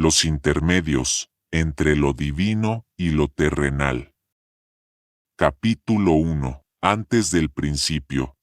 los intermedios, entre lo divino y lo terrenal. Capítulo 1. Antes del principio.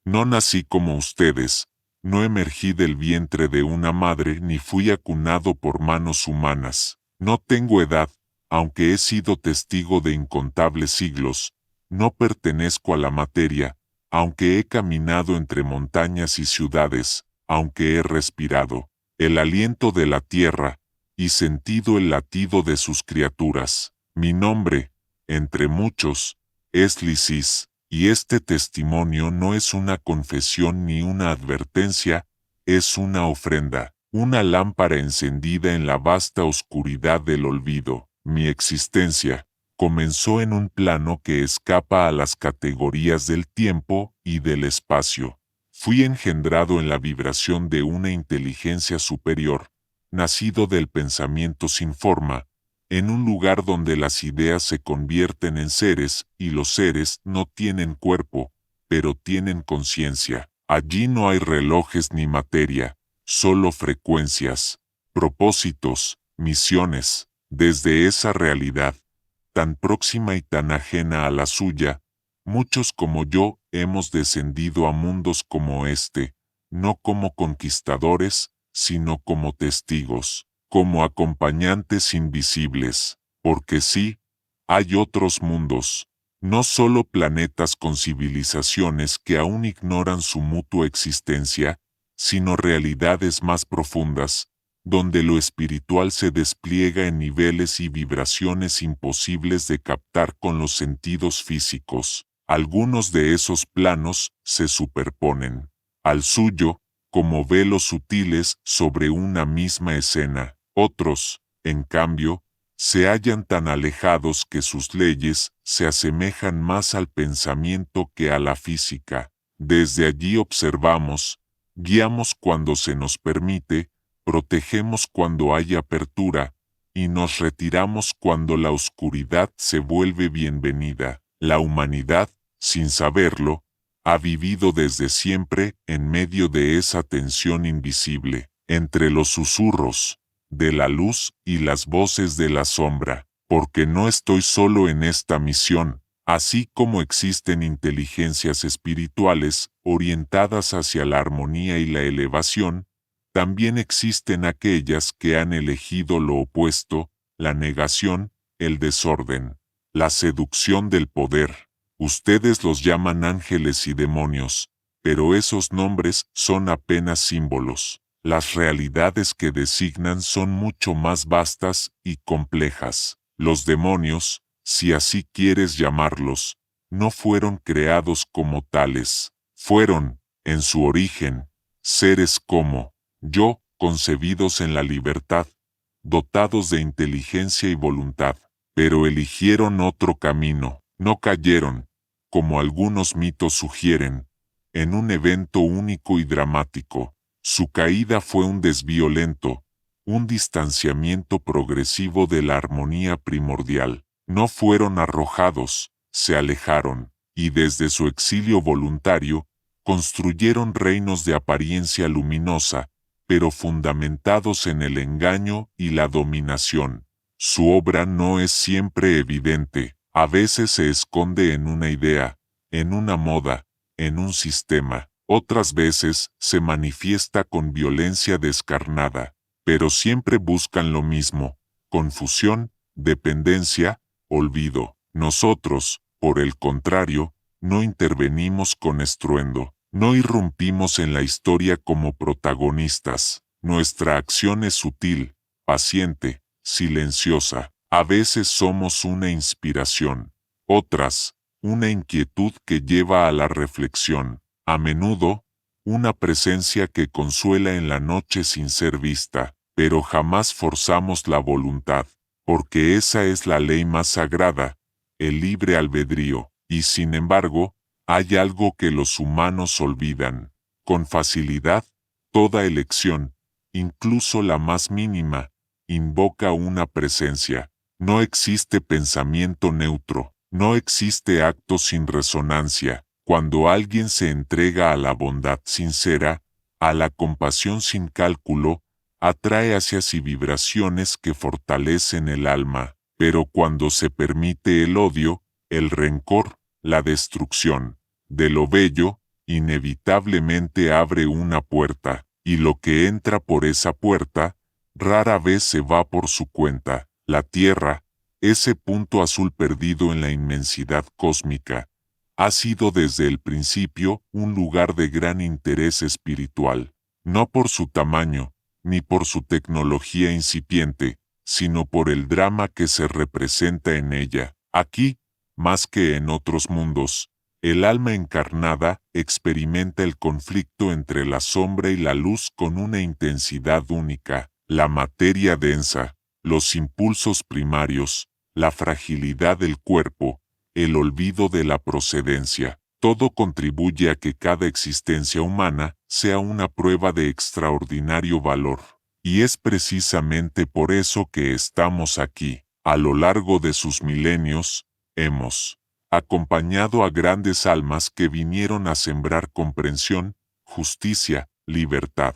No nací como ustedes, no emergí del vientre de una madre ni fui acunado por manos humanas. No tengo edad, aunque he sido testigo de incontables siglos. No pertenezco a la materia, aunque he caminado entre montañas y ciudades, aunque he respirado el aliento de la tierra y sentido el latido de sus criaturas. Mi nombre, entre muchos, es Lisis. Y este testimonio no es una confesión ni una advertencia, es una ofrenda, una lámpara encendida en la vasta oscuridad del olvido. Mi existencia comenzó en un plano que escapa a las categorías del tiempo y del espacio. Fui engendrado en la vibración de una inteligencia superior, nacido del pensamiento sin forma, en un lugar donde las ideas se convierten en seres y los seres no tienen cuerpo, pero tienen conciencia. Allí no hay relojes ni materia, solo frecuencias, propósitos, misiones. Desde esa realidad, tan próxima y tan ajena a la suya, muchos como yo hemos descendido a mundos como este, no como conquistadores, sino como testigos, como acompañantes invisibles, porque sí, hay otros mundos, no solo planetas con civilizaciones que aún ignoran su mutua existencia, sino realidades más profundas, donde lo espiritual se despliega en niveles y vibraciones imposibles de captar con los sentidos físicos. Algunos de esos planos se superponen al suyo, como velos sutiles sobre una misma escena. Otros, en cambio, se hallan tan alejados que sus leyes se asemejan más al pensamiento que a la física. Desde allí observamos, guiamos cuando se nos permite, protegemos cuando hay apertura, y nos retiramos cuando la oscuridad se vuelve bienvenida. La humanidad, sin saberlo, ha vivido desde siempre en medio de esa tensión invisible, entre los susurros de la luz y las voces de la sombra, porque no estoy solo en esta misión, así como existen inteligencias espirituales orientadas hacia la armonía y la elevación, también existen aquellas que han elegido lo opuesto, la negación, el desorden, la seducción del poder. Ustedes los llaman ángeles y demonios, pero esos nombres son apenas símbolos. Las realidades que designan son mucho más vastas y complejas. Los demonios, si así quieres llamarlos, no fueron creados como tales. Fueron, en su origen, seres como yo, concebidos en la libertad, dotados de inteligencia y voluntad, pero eligieron otro camino. No cayeron, como algunos mitos sugieren, en un evento único y dramático. Su caída fue un desvío lento, un distanciamiento progresivo de la armonía primordial. No fueron arrojados, se alejaron, y desde su exilio voluntario, construyeron reinos de apariencia luminosa, pero fundamentados en el engaño y la dominación. Su obra no es siempre evidente, a veces se esconde en una idea, en una moda, en un sistema. Otras veces se manifiesta con violencia descarnada, pero siempre buscan lo mismo: confusión, dependencia, olvido. Nosotros, por el contrario, no intervenimos con estruendo, no irrumpimos en la historia como protagonistas. Nuestra acción es sutil, paciente, silenciosa. A veces somos una inspiración, otras, una inquietud que lleva a la reflexión. A menudo, una presencia que consuela en la noche sin ser vista, pero jamás forzamos la voluntad, porque esa es la ley más sagrada, el libre albedrío, y sin embargo, hay algo que los humanos olvidan. Con facilidad, toda elección, incluso la más mínima, invoca una presencia. No existe pensamiento neutro, no existe acto sin resonancia. Cuando alguien se entrega a la bondad sincera, a la compasión sin cálculo, atrae hacia sí vibraciones que fortalecen el alma, pero cuando se permite el odio, el rencor, la destrucción de lo bello, inevitablemente abre una puerta, y lo que entra por esa puerta, rara vez se va por su cuenta. La Tierra, ese punto azul perdido en la inmensidad cósmica, ha sido desde el principio un lugar de gran interés espiritual, no por su tamaño, ni por su tecnología incipiente, sino por el drama que se representa en ella. Aquí, más que en otros mundos, el alma encarnada experimenta el conflicto entre la sombra y la luz con una intensidad única. La materia densa, los impulsos primarios, la fragilidad del cuerpo, el olvido de la procedencia, todo contribuye a que cada existencia humana sea una prueba de extraordinario valor. Y es precisamente por eso que estamos aquí. A lo largo de sus milenios, hemos acompañado a grandes almas que vinieron a sembrar comprensión, justicia, libertad.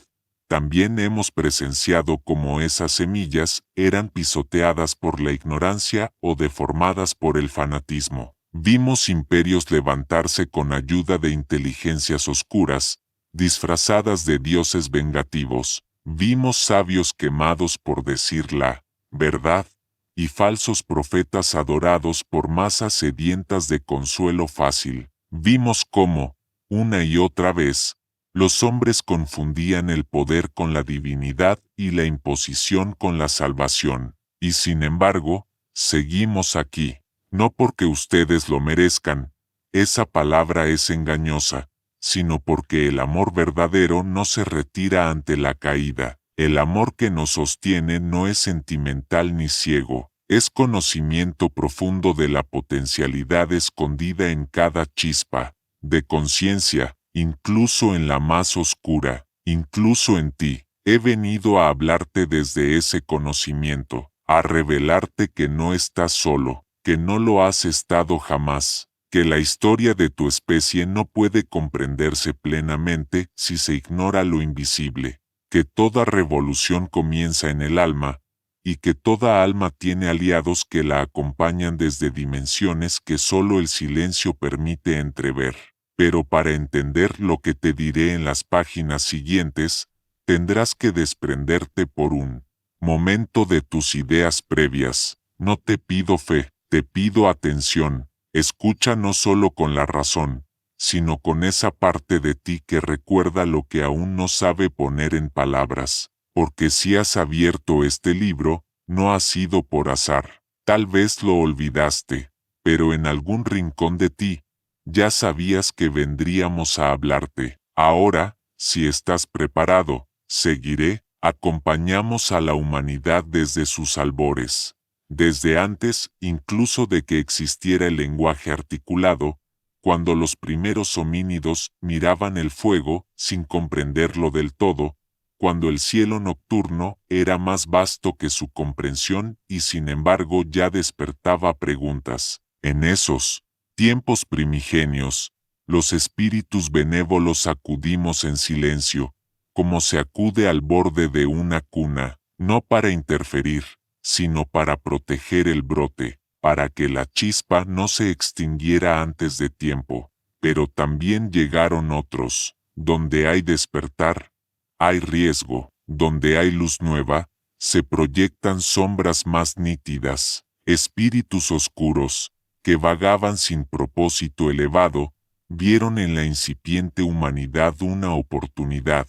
También hemos presenciado cómo esas semillas eran pisoteadas por la ignorancia o deformadas por el fanatismo. Vimos imperios levantarse con ayuda de inteligencias oscuras, disfrazadas de dioses vengativos. Vimos sabios quemados por decir la verdad, y falsos profetas adorados por masas sedientas de consuelo fácil. Vimos cómo, una y otra vez, los hombres confundían el poder con la divinidad y la imposición con la salvación. Y sin embargo, seguimos aquí. No porque ustedes lo merezcan, esa palabra es engañosa, sino porque el amor verdadero no se retira ante la caída. El amor que nos sostiene no es sentimental ni ciego, es conocimiento profundo de la potencialidad escondida en cada chispa de conciencia, incluso en la más oscura, incluso en ti. He venido a hablarte desde ese conocimiento, a revelarte que no estás solo, que no lo has estado jamás, que la historia de tu especie no puede comprenderse plenamente si se ignora lo invisible, que toda revolución comienza en el alma, y que toda alma tiene aliados que la acompañan desde dimensiones que solo el silencio permite entrever. Pero para entender lo que te diré en las páginas siguientes, tendrás que desprenderte por un momento de tus ideas previas. No te pido fe, te pido atención. Escucha no solo con la razón, sino con esa parte de ti que recuerda lo que aún no sabe poner en palabras. Porque si has abierto este libro, no ha sido por azar. Tal vez lo olvidaste, pero en algún rincón de ti, ya sabías que vendríamos a hablarte. Ahora, si estás preparado, seguiré. Acompañamos a la humanidad desde sus albores. Desde antes, incluso de que existiera el lenguaje articulado, cuando los primeros homínidos miraban el fuego sin comprenderlo del todo, cuando el cielo nocturno era más vasto que su comprensión y sin embargo ya despertaba preguntas. En esos tiempos primigenios, los espíritus benévolos acudimos en silencio, como se acude al borde de una cuna, no para interferir, sino para proteger el brote, para que la chispa no se extinguiera antes de tiempo. Pero también llegaron otros. Donde hay despertar, hay riesgo. Donde hay luz nueva, se proyectan sombras más nítidas. Espíritus oscuros, que vagaban sin propósito elevado, vieron en la incipiente humanidad una oportunidad.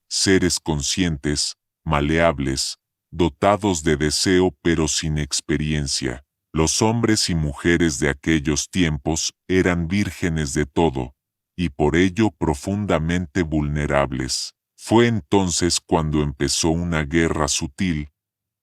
Seres conscientes, maleables, dotados de deseo pero sin experiencia. Los hombres y mujeres de aquellos tiempos eran vírgenes de todo, y por ello profundamente vulnerables. Fue entonces cuando empezó una guerra sutil,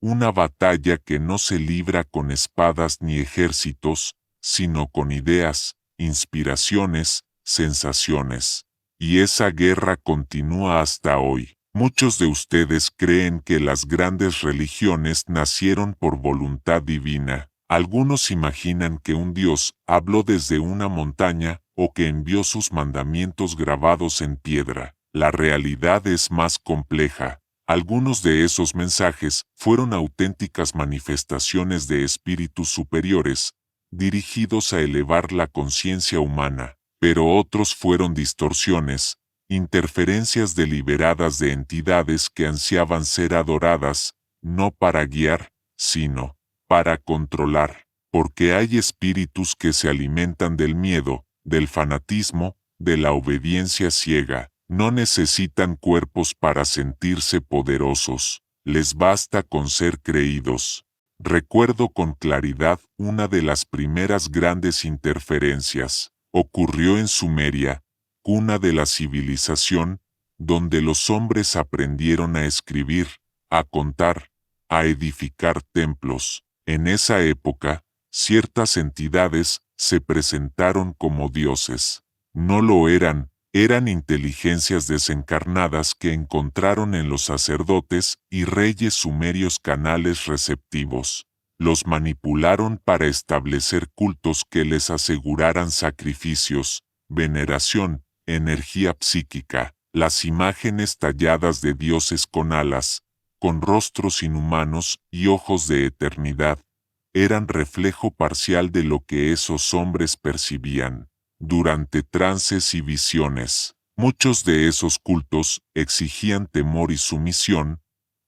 una batalla que no se libra con espadas ni ejércitos, sino con ideas, inspiraciones, sensaciones. Y esa guerra continúa hasta hoy. Muchos de ustedes creen que las grandes religiones nacieron por voluntad divina. Algunos imaginan que un Dios habló desde una montaña o que envió sus mandamientos grabados en piedra. La realidad es más compleja. Algunos de esos mensajes fueron auténticas manifestaciones de espíritus superiores, dirigidos a elevar la conciencia humana, pero otros fueron distorsiones, interferencias deliberadas de entidades que ansiaban ser adoradas, no para guiar, sino para controlar, porque hay espíritus que se alimentan del miedo, del fanatismo, de la obediencia ciega. No necesitan cuerpos para sentirse poderosos, les basta con ser creídos. Recuerdo con claridad una de las primeras grandes interferencias. Ocurrió en Sumeria, cuna de la civilización, donde los hombres aprendieron a escribir, a contar, a edificar templos. En esa época, ciertas entidades se presentaron como dioses. No lo eran. Eran inteligencias desencarnadas que encontraron en los sacerdotes y reyes sumerios canales receptivos. Los manipularon para establecer cultos que les aseguraran sacrificios, veneración, energía psíquica. Las imágenes talladas de dioses con alas, con rostros inhumanos y ojos de eternidad, eran reflejo parcial de lo que esos hombres percibían. Durante trances y visiones, muchos de esos cultos exigían temor y sumisión,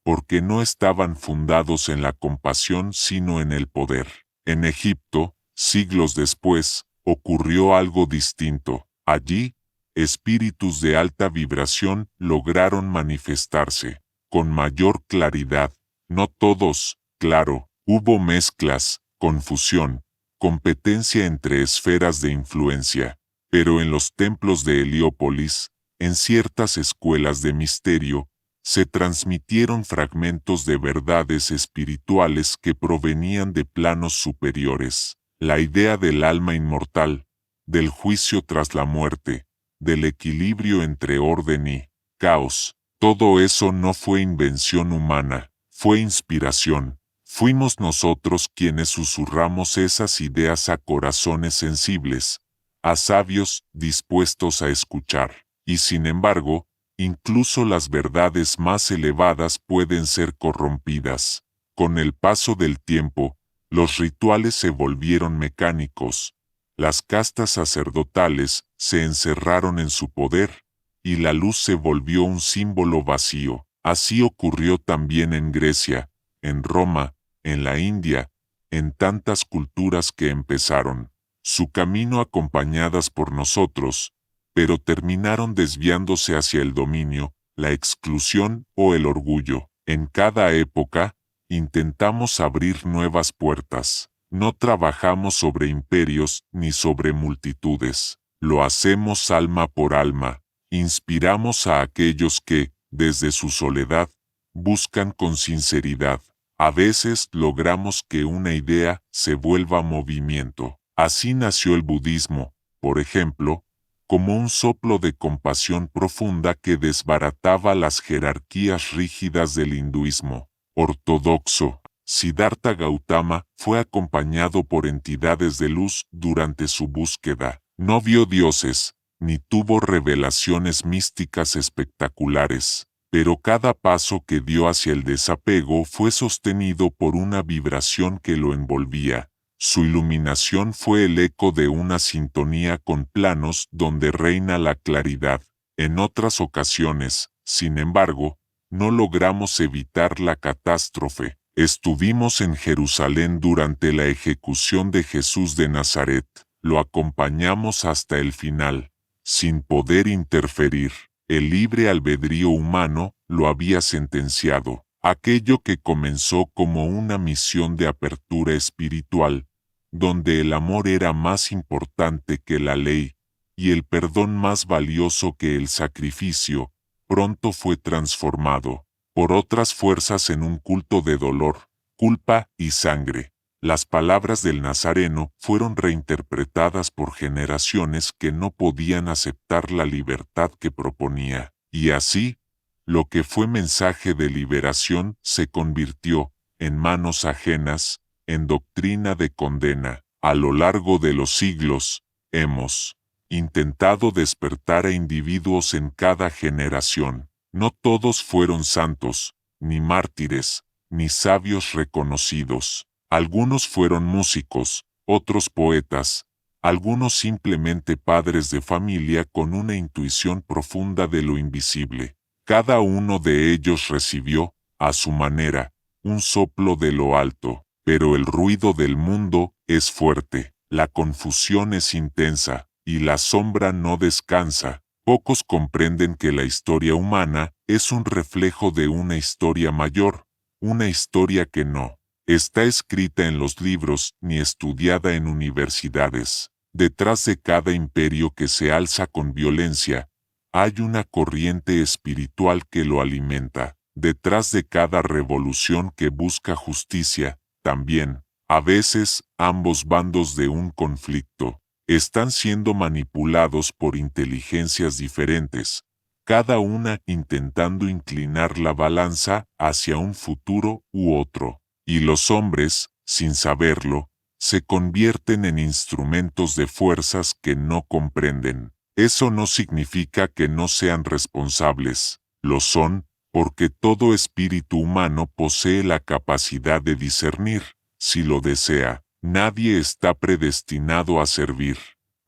porque no estaban fundados en la compasión sino en el poder. En Egipto, siglos después, ocurrió algo distinto. Allí, espíritus de alta vibración lograron manifestarse, con mayor claridad. No todos, claro, hubo mezclas, confusión, competencia entre esferas de influencia, pero en los templos de Heliópolis, en ciertas escuelas de misterio, se transmitieron fragmentos de verdades espirituales que provenían de planos superiores. La idea del alma inmortal, del juicio tras la muerte, del equilibrio entre orden y caos, todo eso no fue invención humana, fue inspiración. Fuimos nosotros quienes susurramos esas ideas a corazones sensibles, a sabios dispuestos a escuchar. Y sin embargo, incluso las verdades más elevadas pueden ser corrompidas. Con el paso del tiempo, los rituales se volvieron mecánicos, las castas sacerdotales se encerraron en su poder, y la luz se volvió un símbolo vacío. Así ocurrió también en Grecia, en Roma, en la India, en tantas culturas que empezaron su camino acompañadas por nosotros, pero terminaron desviándose hacia el dominio, la exclusión o el orgullo. En cada época, intentamos abrir nuevas puertas. No trabajamos sobre imperios ni sobre multitudes. Lo hacemos alma por alma. Inspiramos a aquellos que, desde su soledad, buscan con sinceridad. A veces logramos que una idea se vuelva movimiento. Así nació el budismo, por ejemplo, como un soplo de compasión profunda que desbarataba las jerarquías rígidas del hinduismo ortodoxo. Siddhartha Gautama fue acompañado por entidades de luz durante su búsqueda. No vio dioses, ni tuvo revelaciones místicas espectaculares, pero cada paso que dio hacia el desapego fue sostenido por una vibración que lo envolvía. Su iluminación fue el eco de una sintonía con planos donde reina la claridad. En otras ocasiones, sin embargo, no logramos evitar la catástrofe. Estuvimos en Jerusalén durante la ejecución de Jesús de Nazaret. Lo acompañamos hasta el final, sin poder interferir. El libre albedrío humano lo había sentenciado. Aquello que comenzó como una misión de apertura espiritual, donde el amor era más importante que la ley, y el perdón más valioso que el sacrificio, pronto fue transformado por otras fuerzas en un culto de dolor, culpa y sangre. Las palabras del Nazareno fueron reinterpretadas por generaciones que no podían aceptar la libertad que proponía, y así, lo que fue mensaje de liberación se convirtió, en manos ajenas, en doctrina de condena. A lo largo de los siglos, hemos intentado despertar a individuos en cada generación, No todos fueron santos, ni mártires, ni sabios reconocidos. Algunos fueron músicos, otros poetas, algunos simplemente padres de familia con una intuición profunda de lo invisible. Cada uno de ellos recibió, a su manera, un soplo de lo alto, pero el ruido del mundo es fuerte, la confusión es intensa, y la sombra no descansa. Pocos comprenden que la historia humana es un reflejo de una historia mayor, una historia que no está escrita en los libros ni estudiada en universidades. Detrás de cada imperio que se alza con violencia, hay una corriente espiritual que lo alimenta. Detrás de cada revolución que busca justicia, también, a veces, ambos bandos de un conflicto están siendo manipulados por inteligencias diferentes, cada una intentando inclinar la balanza hacia un futuro u otro, y los hombres, sin saberlo, se convierten en instrumentos de fuerzas que no comprenden. Eso no significa que no sean responsables, lo son, porque todo espíritu humano posee la capacidad de discernir, si lo desea. Nadie está predestinado a servir,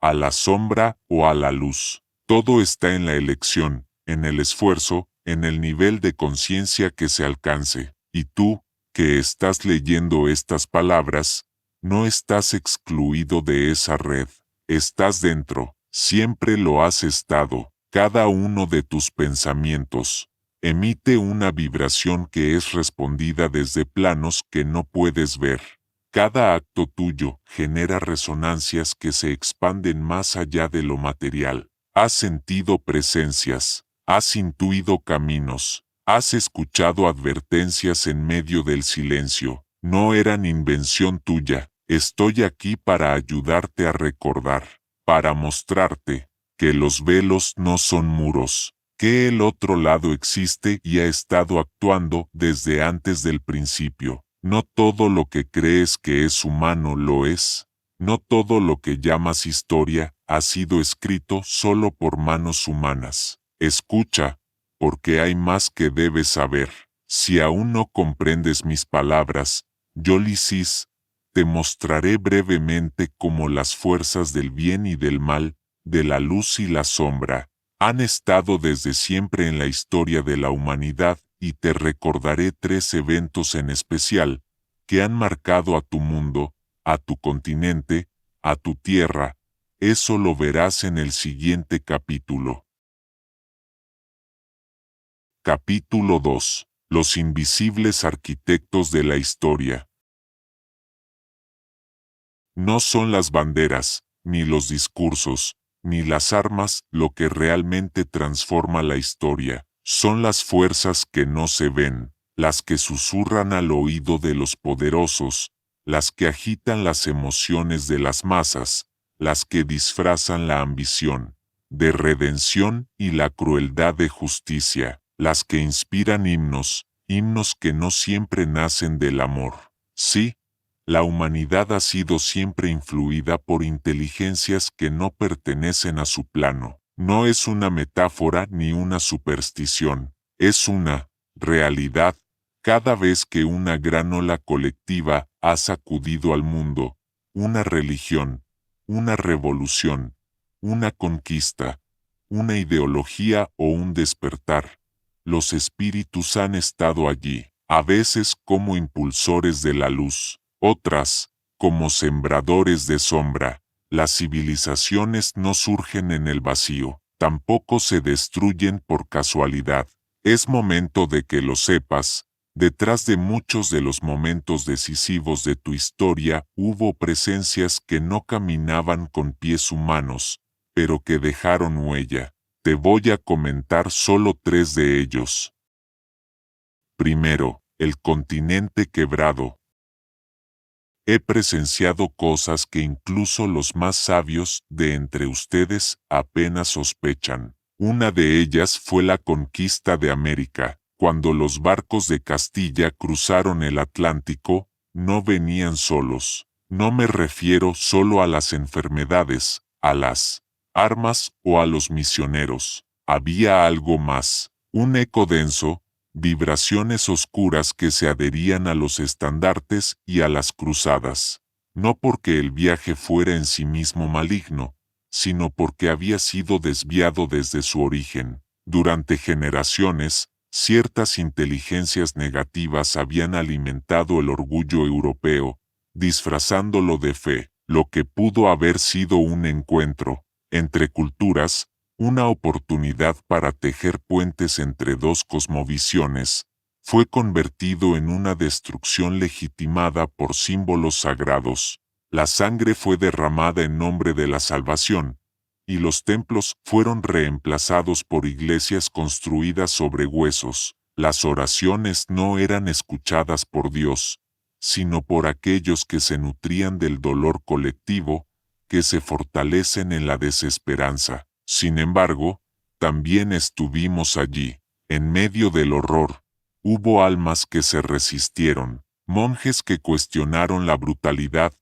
a la sombra o a la luz. Todo está en la elección, en el esfuerzo, en el nivel de conciencia que se alcance. Y tú, que estás leyendo estas palabras, no estás excluido de esa red. Estás dentro, siempre lo has estado. Cada uno de tus pensamientos emite una vibración que es respondida desde planos que no puedes ver. Cada acto tuyo genera resonancias que se expanden más allá de lo material. Has sentido presencias, has intuido caminos, has escuchado advertencias en medio del silencio. No eran invención tuya. Estoy aquí para ayudarte a recordar, para mostrarte que los velos no son muros, que el otro lado existe y ha estado actuando desde antes del principio. No todo lo que crees que es humano lo es. No todo lo que llamas historia ha sido escrito solo por manos humanas. Escucha, porque hay más que debes saber. Si aún no comprendes mis palabras, yo Lisis, te mostraré brevemente cómo las fuerzas del bien y del mal, de la luz y la sombra, han estado desde siempre en la historia de la humanidad, y te recordaré 3 eventos en especial, que han marcado a tu mundo, a tu continente, a tu tierra. Eso lo verás en el siguiente capítulo. Capítulo 2. Los invisibles arquitectos de la historia. No son las banderas, ni los discursos, ni las armas lo que realmente transforma la historia. Son las fuerzas que no se ven, las que susurran al oído de los poderosos, las que agitan las emociones de las masas, las que disfrazan la ambición de redención y la crueldad de justicia, las que inspiran himnos, himnos que no siempre nacen del amor. Sí, la humanidad ha sido siempre influida por inteligencias que no pertenecen a su plano. No es una metáfora ni una superstición, es una realidad. Cada vez que una gran ola colectiva ha sacudido al mundo, una religión, una revolución, una conquista, una ideología o un despertar, los espíritus han estado allí, a veces como impulsores de la luz, otras, como sembradores de sombra. Las civilizaciones no surgen en el vacío, tampoco se destruyen por casualidad. Es momento de que lo sepas. Detrás de muchos de los momentos decisivos de tu historia hubo presencias que no caminaban con pies humanos, pero que dejaron huella. Te voy a comentar solo 3 de ellos. Primero, el continente quebrado. He presenciado cosas que incluso los más sabios de entre ustedes apenas sospechan. Una de ellas fue la conquista de América. Cuando los barcos de Castilla cruzaron el Atlántico, no venían solos. No me refiero solo a las enfermedades, a las armas o a los misioneros. Había algo más. Un eco denso, vibraciones oscuras que se adherían a los estandartes y a las cruzadas, no porque el viaje fuera en sí mismo maligno, sino porque había sido desviado desde su origen. Durante generaciones, ciertas inteligencias negativas habían alimentado el orgullo europeo, disfrazándolo de fe, lo que pudo haber sido un encuentro entre culturas, una oportunidad para tejer puentes entre dos cosmovisiones, fue convertido en una destrucción legitimada por símbolos sagrados. La sangre fue derramada en nombre de la salvación, y los templos fueron reemplazados por iglesias construidas sobre huesos. Las oraciones no eran escuchadas por Dios, sino por aquellos que se nutrían del dolor colectivo, que se fortalecen en la desesperanza. Sin embargo, también estuvimos allí, en medio del horror. Hubo almas que se resistieron, monjes que cuestionaron la brutalidad,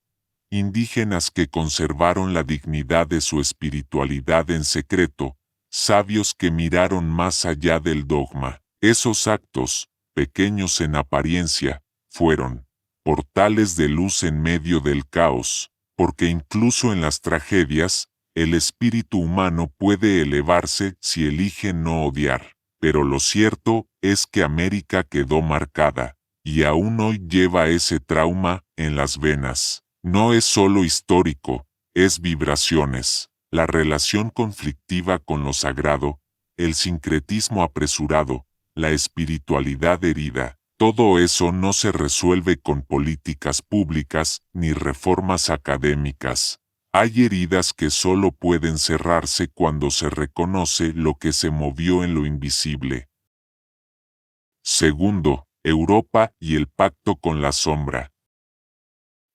indígenas que conservaron la dignidad de su espiritualidad en secreto, sabios que miraron más allá del dogma. Esos actos, pequeños en apariencia, fueron portales de luz en medio del caos, porque incluso en las tragedias, el espíritu humano puede elevarse si elige no odiar. Pero lo cierto es que América quedó marcada, y aún hoy lleva ese trauma en las venas. No es solo histórico, es vibraciones, la relación conflictiva con lo sagrado, el sincretismo apresurado, la espiritualidad herida. Todo eso no se resuelve con políticas públicas ni reformas académicas. Hay heridas que solo pueden cerrarse cuando se reconoce lo que se movió en lo invisible. Segundo, Europa y el pacto con la sombra.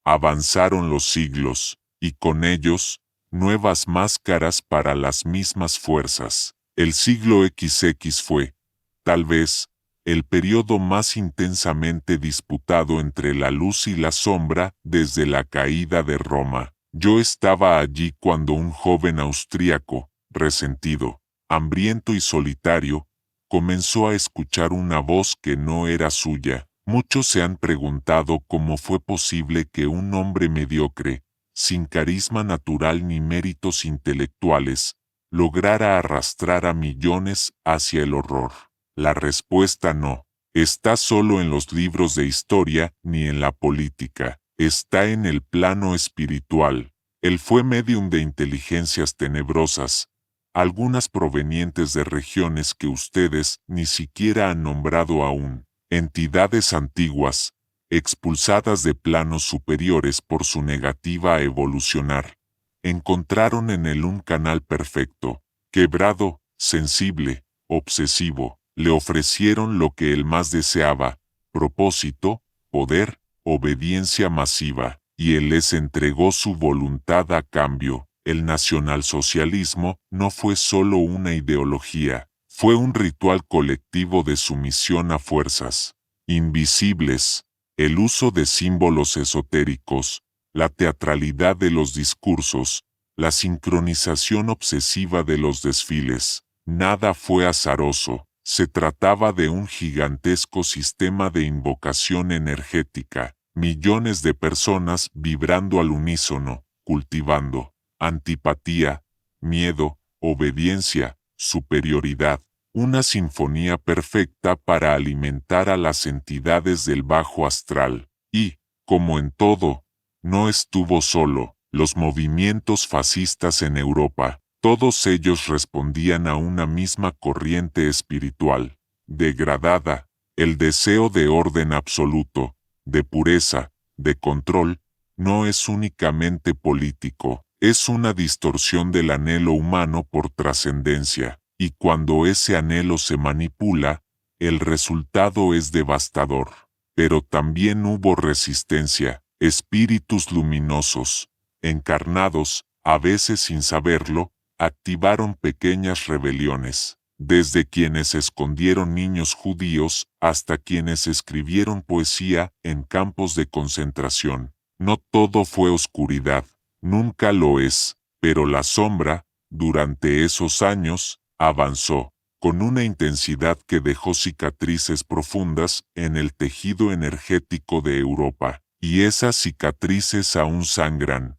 Avanzaron los siglos, y con ellos, nuevas máscaras para las mismas fuerzas. El siglo XX fue, tal vez, el periodo más intensamente disputado entre la luz y la sombra desde la caída de Roma. Yo estaba allí cuando un joven austríaco, resentido, hambriento y solitario, comenzó a escuchar una voz que no era suya. Muchos se han preguntado cómo fue posible que un hombre mediocre, sin carisma natural ni méritos intelectuales, lograra arrastrar a millones hacia el horror. La respuesta no está solo en los libros de historia ni en la política, está en el plano espiritual. Él fue médium de inteligencias tenebrosas, algunas provenientes de regiones que ustedes ni siquiera han nombrado aún, entidades antiguas, expulsadas de planos superiores por su negativa a evolucionar. Encontraron en él un canal perfecto, quebrado, sensible, obsesivo. Le ofrecieron lo que él más deseaba, propósito, poder, obediencia masiva, y él les entregó su voluntad a cambio. El nacionalsocialismo no fue solo una ideología, fue un ritual colectivo de sumisión a fuerzas invisibles, el uso de símbolos esotéricos, la teatralidad de los discursos, la sincronización obsesiva de los desfiles. Nada fue azaroso. Se trataba de un gigantesco sistema de invocación energética, millones de personas vibrando al unísono, cultivando antipatía, miedo, obediencia, superioridad, una sinfonía perfecta para alimentar a las entidades del bajo astral. Y, como en todo, no estuvo solo. Los movimientos fascistas en Europa, todos ellos respondían a una misma corriente espiritual, degradada, el deseo de orden absoluto, de pureza, de control, no es únicamente político, es una distorsión del anhelo humano por trascendencia, y cuando ese anhelo se manipula, el resultado es devastador. Pero también hubo resistencia, espíritus luminosos, encarnados, a veces sin saberlo, activaron pequeñas rebeliones, desde quienes escondieron niños judíos hasta quienes escribieron poesía en campos de concentración. No todo fue oscuridad, nunca lo es, pero la sombra, durante esos años, avanzó, con una intensidad que dejó cicatrices profundas en el tejido energético de Europa, y esas cicatrices aún sangran.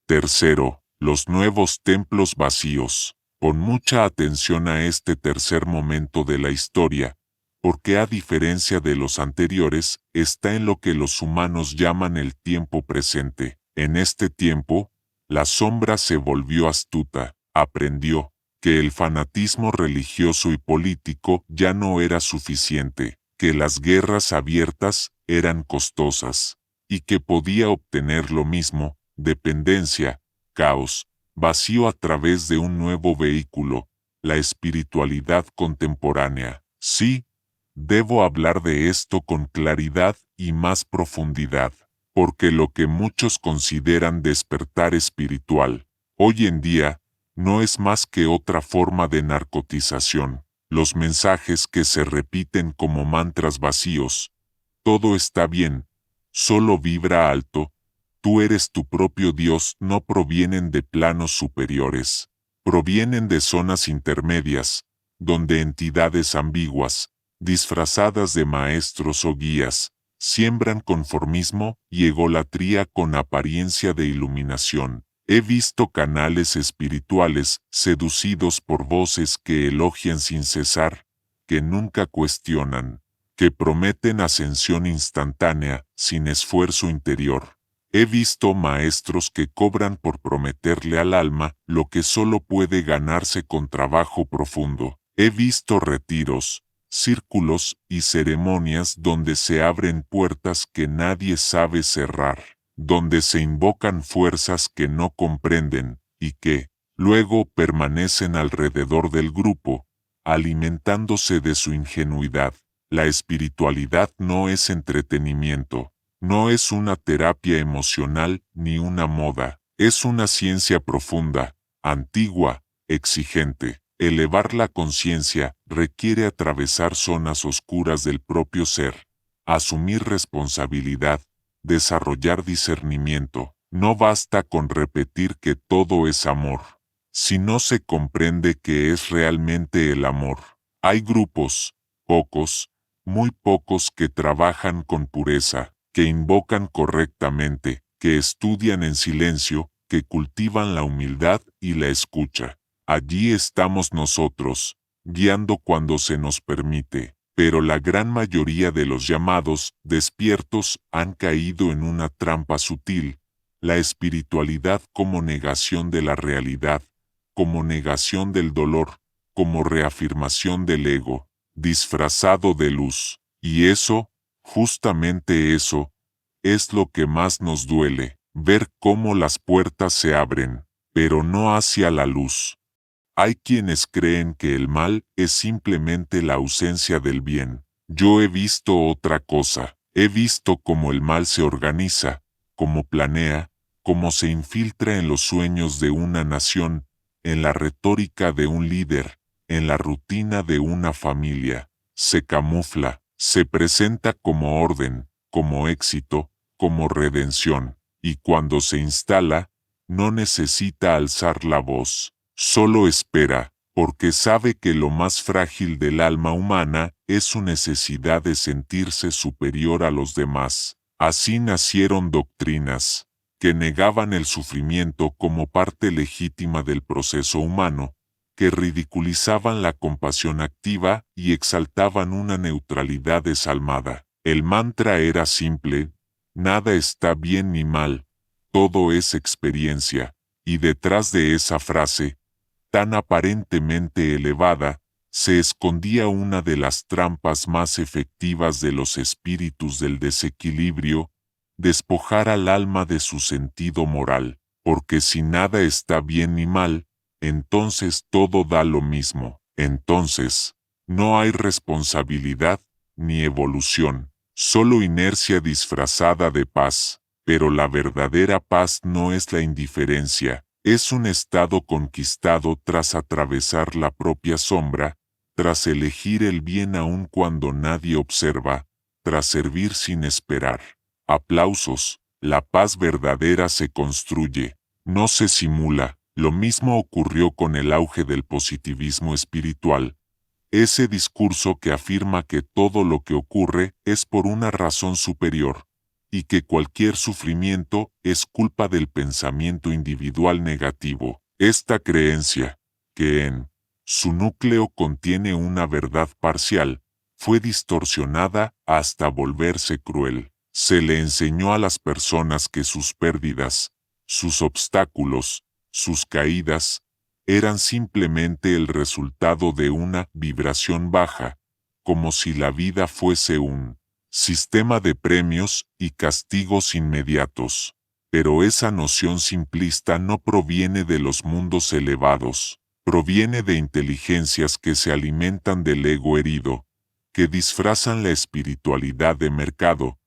Tercero, los nuevos templos vacíos. Pon mucha atención a este tercer momento de la historia, porque a diferencia de los anteriores, está en lo que los humanos llaman el tiempo presente. En este tiempo, la sombra se volvió astuta, aprendió que el fanatismo religioso y político ya no era suficiente, que las guerras abiertas eran costosas, y que podía obtener lo mismo, dependencia, caos, vacío a través de un nuevo vehículo, la espiritualidad contemporánea. Sí, debo hablar de esto con claridad y más profundidad, porque lo que muchos consideran despertar espiritual, hoy en día, no es más que otra forma de narcotización. Los mensajes que se repiten como mantras vacíos. Todo está bien, solo vibra alto, tú eres tu propio Dios, no provienen de planos superiores, provienen de zonas intermedias, donde entidades ambiguas, disfrazadas de maestros o guías, siembran conformismo y egolatría con apariencia de iluminación. He visto canales espirituales seducidos por voces que elogian sin cesar, que nunca cuestionan, que prometen ascensión instantánea, sin esfuerzo interior. He visto maestros que cobran por prometerle al alma lo que solo puede ganarse con trabajo profundo. He visto retiros, círculos y ceremonias donde se abren puertas que nadie sabe cerrar, donde se invocan fuerzas que no comprenden, y que, luego permanecen alrededor del grupo, alimentándose de su ingenuidad. La espiritualidad no es entretenimiento, no es una terapia emocional ni una moda, es una ciencia profunda, antigua, exigente. Elevar la conciencia requiere atravesar zonas oscuras del propio ser, asumir responsabilidad, desarrollar discernimiento. No basta con repetir que todo es amor. Si no se comprende qué es realmente el amor, hay grupos, pocos, muy pocos que trabajan con pureza, que invocan correctamente, que estudian en silencio, que cultivan la humildad y la escucha. Allí estamos nosotros, guiando cuando se nos permite, pero la gran mayoría de los llamados despiertos han caído en una trampa sutil, la espiritualidad como negación de la realidad, como negación del dolor, como reafirmación del ego, disfrazado de luz. Y eso, justamente eso, es lo que más nos duele, ver cómo las puertas se abren, pero no hacia la luz. Hay quienes creen que el mal es simplemente la ausencia del bien. Yo he visto otra cosa, he visto cómo el mal se organiza, cómo planea, cómo se infiltra en los sueños de una nación, en la retórica de un líder, en la rutina de una familia. Se camufla, se presenta como orden, como éxito, como redención, y cuando se instala, no necesita alzar la voz. Solo espera, porque sabe que lo más frágil del alma humana es su necesidad de sentirse superior a los demás. Así nacieron doctrinas que negaban el sufrimiento como parte legítima del proceso humano, que ridiculizaban la compasión activa y exaltaban una neutralidad desalmada. El mantra era simple: nada está bien ni mal, todo es experiencia, y detrás de esa frase, tan aparentemente elevada, se escondía una de las trampas más efectivas de los espíritus del desequilibrio: despojar al alma de su sentido moral, porque si nada está bien ni mal, entonces todo da lo mismo. Entonces, no hay responsabilidad ni evolución, solo inercia disfrazada de paz. Pero la verdadera paz no es la indiferencia, es un estado conquistado tras atravesar la propia sombra, tras elegir el bien aun cuando nadie observa, tras servir sin esperar aplausos. La paz verdadera se construye, no se simula, Lo mismo ocurrió con el auge del positivismo espiritual, ese discurso que afirma que todo lo que ocurre es por una razón superior, y que cualquier sufrimiento es culpa del pensamiento individual negativo. Esta creencia, que en su núcleo contiene una verdad parcial, fue distorsionada hasta volverse cruel. Se le enseñó a las personas que sus pérdidas, sus obstáculos, sus caídas, eran simplemente el resultado de una vibración baja, como si la vida fuese un sistema de premios y castigos inmediatos. Pero esa noción simplista no proviene de los mundos elevados, proviene de inteligencias que se alimentan del ego herido, que disfrazan la espiritualidad de mercado,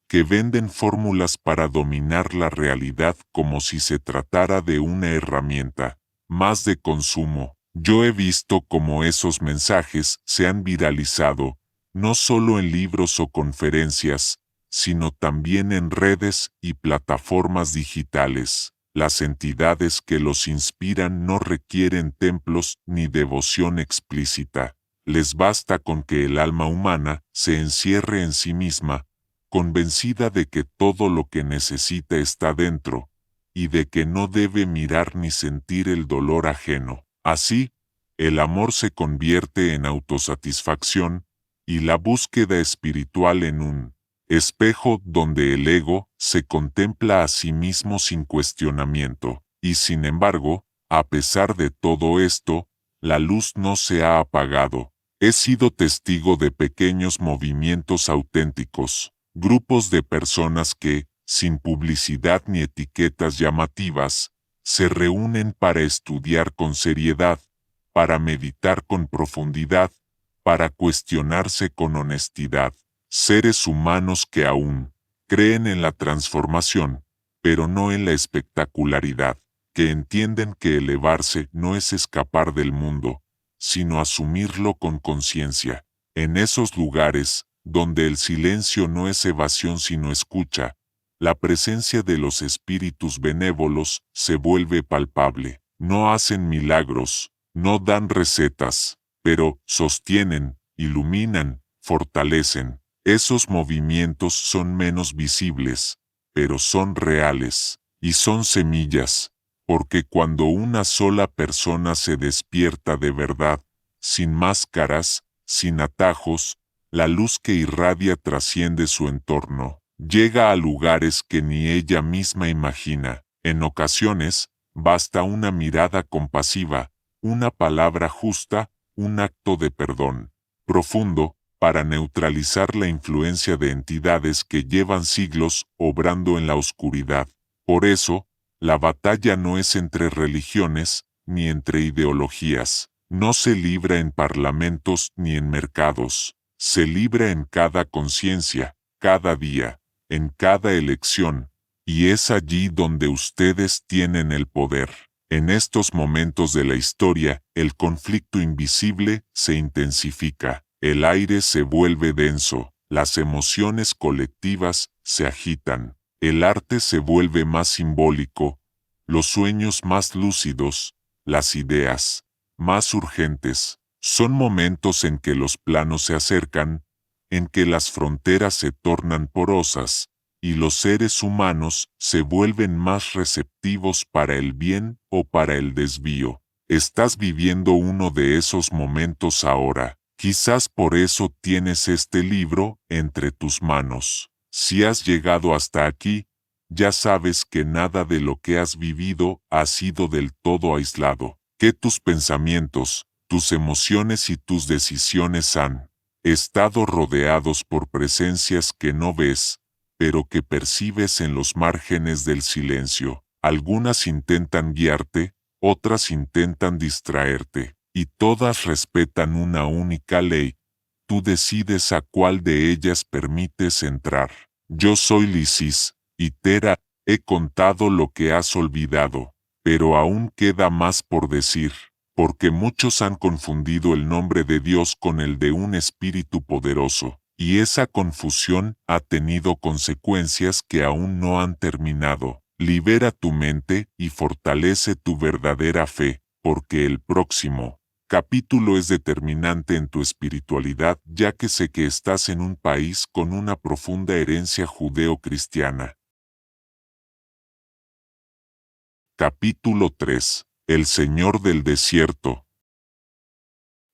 que venden fórmulas para dominar la realidad como si se tratara de una herramienta más de consumo. Yo he visto cómo esos mensajes se han viralizado, no solo en libros o conferencias, sino también en redes y plataformas digitales. Las entidades que los inspiran no requieren templos ni devoción explícita. Les basta con que el alma humana se encierre en sí misma, convencida de que todo lo que necesita está dentro, y de que no debe mirar ni sentir el dolor ajeno. Así, el amor se convierte en autosatisfacción, y la búsqueda espiritual en un espejo donde el ego se contempla a sí mismo sin cuestionamiento. Y sin embargo, a pesar de todo esto, la luz no se ha apagado. He sido testigo de pequeños movimientos auténticos, grupos de personas que, sin publicidad ni etiquetas llamativas, se reúnen para estudiar con seriedad, para meditar con profundidad, para cuestionarse con honestidad. Seres humanos que aún creen en la transformación, pero no en la espectacularidad, que entienden que elevarse no es escapar del mundo, sino asumirlo con conciencia. En esos lugares, donde el silencio no es evasión sino escucha, la presencia de los espíritus benévolos se vuelve palpable. No hacen milagros, no dan recetas, pero sostienen, iluminan, fortalecen. Esos movimientos son menos visibles, pero son reales, y son semillas, porque cuando una sola persona se despierta de verdad, sin máscaras, sin atajos, la luz que irradia trasciende su entorno, llega a lugares que ni ella misma imagina. En ocasiones, basta una mirada compasiva, una palabra justa, un acto de perdón profundo, para neutralizar la influencia de entidades que llevan siglos obrando en la oscuridad. Por eso, la batalla no es entre religiones, ni entre ideologías. No se libra en parlamentos ni en mercados. Se libra en cada conciencia, cada día, en cada elección. Y es allí donde ustedes tienen el poder. En estos momentos de la historia, el conflicto invisible se intensifica. El aire se vuelve denso. Las emociones colectivas se agitan. El arte se vuelve más simbólico, los sueños más lúcidos, las ideas más urgentes. Son momentos en que los planos se acercan, en que las fronteras se tornan porosas, y los seres humanos se vuelven más receptivos para el bien o para el desvío. Estás viviendo uno de esos momentos ahora. Quizás por eso tienes este libro entre tus manos. Si has llegado hasta aquí, ya sabes que nada de lo que has vivido ha sido del todo aislado, que tus pensamientos, tus emociones y tus decisiones han estado rodeados por presencias que no ves, pero que percibes en los márgenes del silencio. Algunas intentan guiarte, otras intentan distraerte, y todas respetan una única ley. Tú decides a cuál de ellas permites entrar. Yo soy Lisis, y Tera, he contado lo que has olvidado, pero aún queda más por decir, porque muchos han confundido el nombre de Dios con el de un espíritu poderoso, y esa confusión ha tenido consecuencias que aún no han terminado. Libera tu mente y fortalece tu verdadera fe, porque el próximo capítulo es determinante en tu espiritualidad, ya que sé que estás en un país con una profunda herencia judeo-cristiana. Capítulo 3. El Señor del Desierto.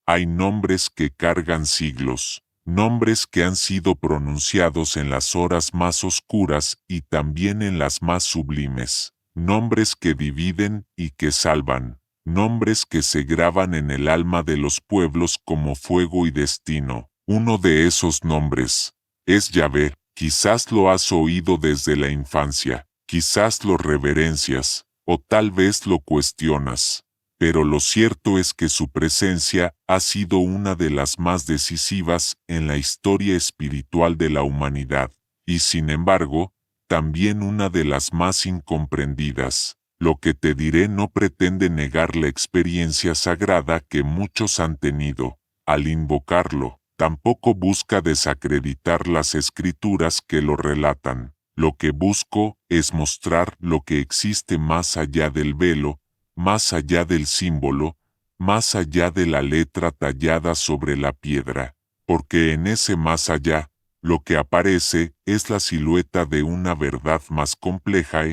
Hay nombres que cargan siglos, nombres que han sido pronunciados en las horas más oscuras y también en las más sublimes, nombres que dividen y que salvan, nombres que se graban en el alma de los pueblos como fuego y destino. Uno de esos nombres es Yahvé. Quizás lo has oído desde la infancia, quizás lo reverencias, o tal vez lo cuestionas. Pero lo cierto es que su presencia ha sido una de las más decisivas en la historia espiritual de la humanidad, y sin embargo, también una de las más incomprendidas. Lo que te diré no pretende negar la experiencia sagrada que muchos han tenido al invocarlo, tampoco busca desacreditar las escrituras que lo relatan. Lo que busco es mostrar lo que existe más allá del velo, más allá del símbolo, más allá de la letra tallada sobre la piedra, porque en ese más allá, lo que aparece es la silueta de una verdad más compleja,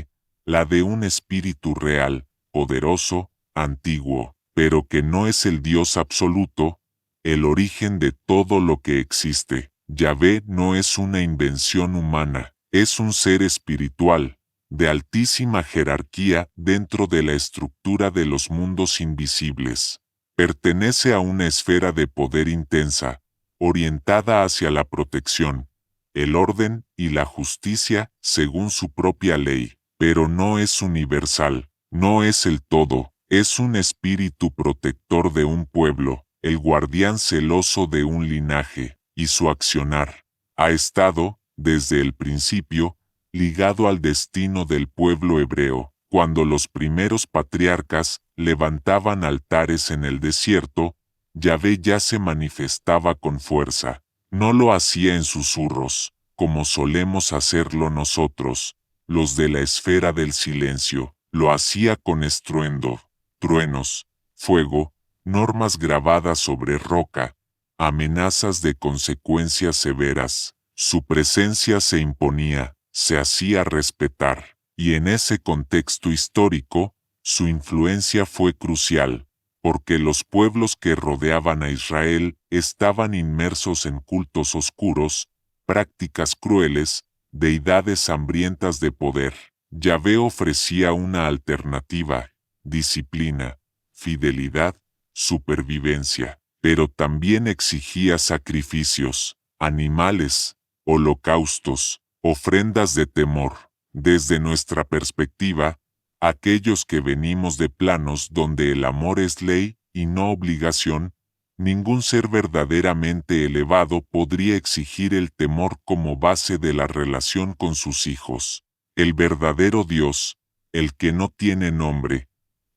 la de un espíritu real, poderoso, antiguo, pero que no es el Dios absoluto, el origen de todo lo que existe. Yahvé no es una invención humana, es un ser espiritual, de altísima jerarquía dentro de la estructura de los mundos invisibles. Pertenece a una esfera de poder intensa, orientada hacia la protección, el orden y la justicia según su propia ley, pero no es universal, no es el todo, es un espíritu protector de un pueblo, el guardián celoso de un linaje, y su accionar ha estado, desde el principio, ligado al destino del pueblo hebreo. Cuando los primeros patriarcas levantaban altares en el desierto, Yahvé ya se manifestaba con fuerza. No lo hacía en susurros, como solemos hacerlo nosotros, los de la esfera del silencio. Lo hacía con estruendo, truenos, fuego, normas grabadas sobre roca, amenazas de consecuencias severas. Su presencia se imponía, se hacía respetar, y en ese contexto histórico, su influencia fue crucial, porque los pueblos que rodeaban a Israel estaban inmersos en cultos oscuros, prácticas crueles, deidades hambrientas de poder. Yahvé ofrecía una alternativa: disciplina, fidelidad, supervivencia, pero también exigía sacrificios, animales, holocaustos, ofrendas de temor. Desde nuestra perspectiva, aquellos que venimos de planos donde el amor es ley y no obligación, ningún ser verdaderamente elevado podría exigir el temor como base de la relación con sus hijos. El verdadero Dios, el que no tiene nombre,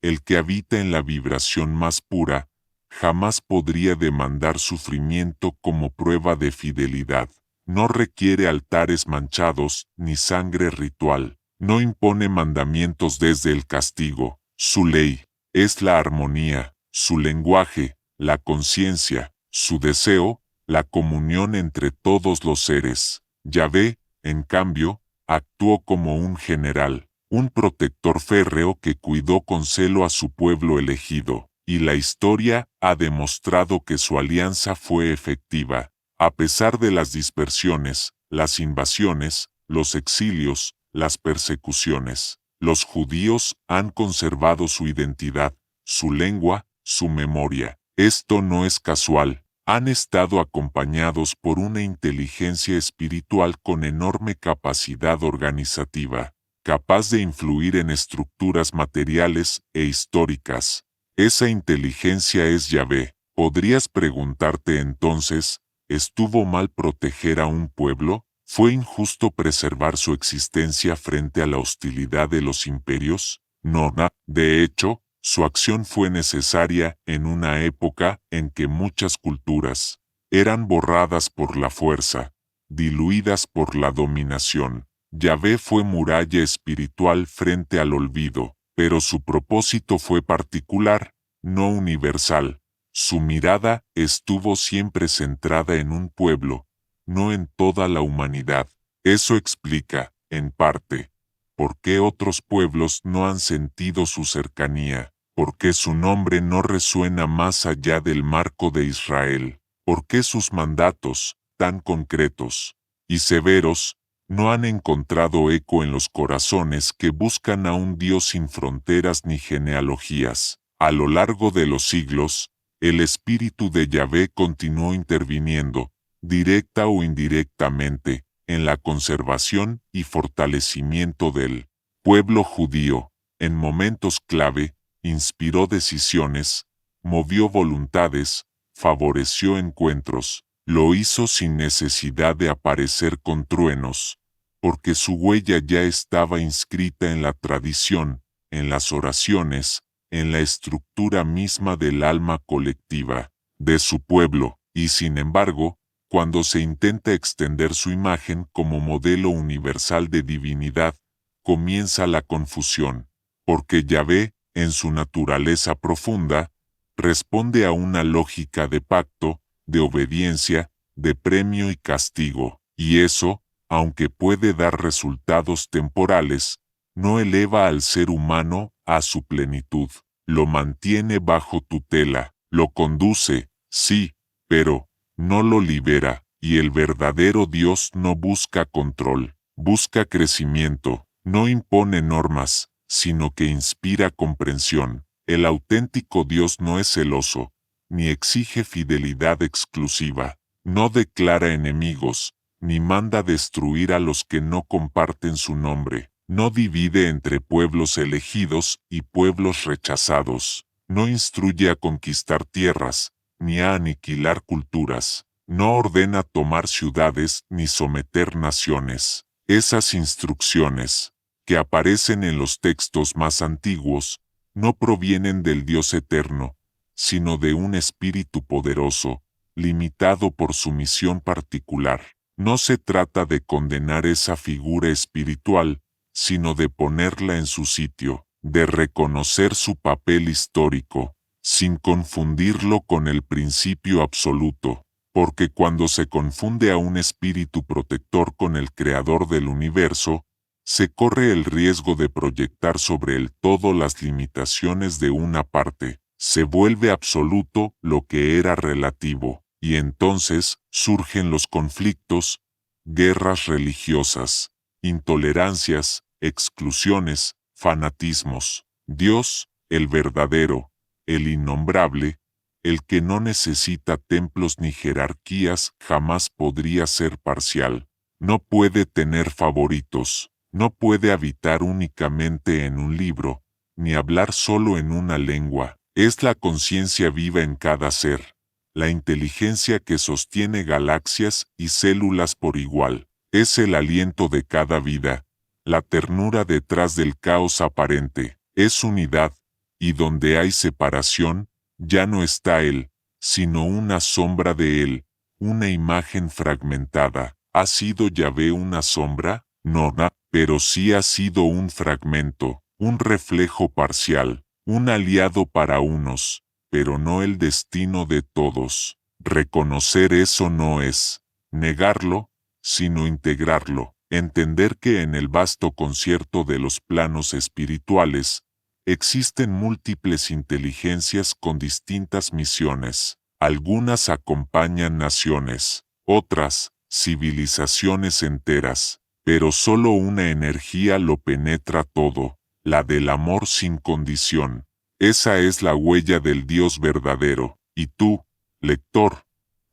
el que habita en la vibración más pura, jamás podría demandar sufrimiento como prueba de fidelidad. No requiere altares manchados ni sangre ritual. No impone mandamientos desde el castigo. Su ley es la armonía, su lenguaje, la conciencia, su deseo, la comunión entre todos los seres. Yahvé, en cambio, actuó como un general, un protector férreo que cuidó con celo a su pueblo elegido, y la historia ha demostrado que su alianza fue efectiva. A pesar de las dispersiones, las invasiones, los exilios, las persecuciones, los judíos han conservado su identidad, su lengua, su memoria. Esto no es casual. Han estado acompañados por una inteligencia espiritual con enorme capacidad organizativa, capaz de influir en estructuras materiales e históricas. Esa inteligencia es Yahvé. Podrías preguntarte entonces, ¿estuvo mal proteger a un pueblo? ¿Fue injusto preservar su existencia frente a la hostilidad de los imperios? No, de hecho, su acción fue necesaria en una época en que muchas culturas eran borradas por la fuerza, diluidas por la dominación. Yahvé fue muralla espiritual frente al olvido, pero su propósito fue particular, no universal. Su mirada estuvo siempre centrada en un pueblo, no en toda la humanidad. Eso explica, en parte, por qué otros pueblos no han sentido su cercanía, por qué su nombre no resuena más allá del marco de Israel, por qué sus mandatos, tan concretos y severos, no han encontrado eco en los corazones que buscan a un Dios sin fronteras ni genealogías. A lo largo de los siglos, el espíritu de Yahvé continuó interviniendo, directa o indirectamente, en la conservación y fortalecimiento del pueblo judío. En momentos clave, inspiró decisiones, movió voluntades, favoreció encuentros, lo hizo sin necesidad de aparecer con truenos, porque su huella ya estaba inscrita en la tradición, en las oraciones, en la estructura misma del alma colectiva de su pueblo, y sin embargo, cuando se intenta extender su imagen como modelo universal de divinidad, comienza la confusión, porque Yahvé, en su naturaleza profunda, responde a una lógica de pacto, de obediencia, de premio y castigo, y eso, aunque puede dar resultados temporales, no eleva al ser humano a su plenitud, lo mantiene bajo tutela, lo conduce, sí, pero no lo libera, y el verdadero Dios no busca control, busca crecimiento, no impone normas, sino que inspira comprensión. El auténtico Dios no es celoso, ni exige fidelidad exclusiva, no declara enemigos, ni manda destruir a los que no comparten su nombre, no divide entre pueblos elegidos y pueblos rechazados, no instruye a conquistar tierras, ni a aniquilar culturas, no ordena tomar ciudades ni someter naciones. Esas instrucciones, que aparecen en los textos más antiguos, no provienen del Dios eterno, sino de un espíritu poderoso, limitado por su misión particular. No se trata de condenar esa figura espiritual, sino de ponerla en su sitio, de reconocer su papel histórico, sin confundirlo con el principio absoluto, porque cuando se confunde a un espíritu protector con el creador del universo, se corre el riesgo de proyectar sobre el todo las limitaciones de una parte, se vuelve absoluto lo que era relativo, y entonces surgen los conflictos, guerras religiosas, intolerancias, exclusiones, fanatismos. Dios, el verdadero, el innombrable, el que no necesita templos ni jerarquías, jamás podría ser parcial. No puede tener favoritos, no puede habitar únicamente en un libro, ni hablar solo en una lengua. Es la conciencia viva en cada ser, la inteligencia que sostiene galaxias y células por igual. Es el aliento de cada vida, la ternura detrás del caos aparente. Es unidad, y donde hay separación, ya no está Él, sino una sombra de Él, una imagen fragmentada. ¿Ha sido Yahvé una sombra? No, pero sí ha sido un fragmento, un reflejo parcial, un aliado para unos, pero no el destino de todos. Reconocer eso no es negarlo, sino integrarlo, entender que en el vasto concierto de los planos espirituales, existen múltiples inteligencias con distintas misiones. Algunas acompañan naciones, otras, civilizaciones enteras, pero solo una energía lo penetra todo, la del amor sin condición. Esa es la huella del Dios verdadero, y tú, lector,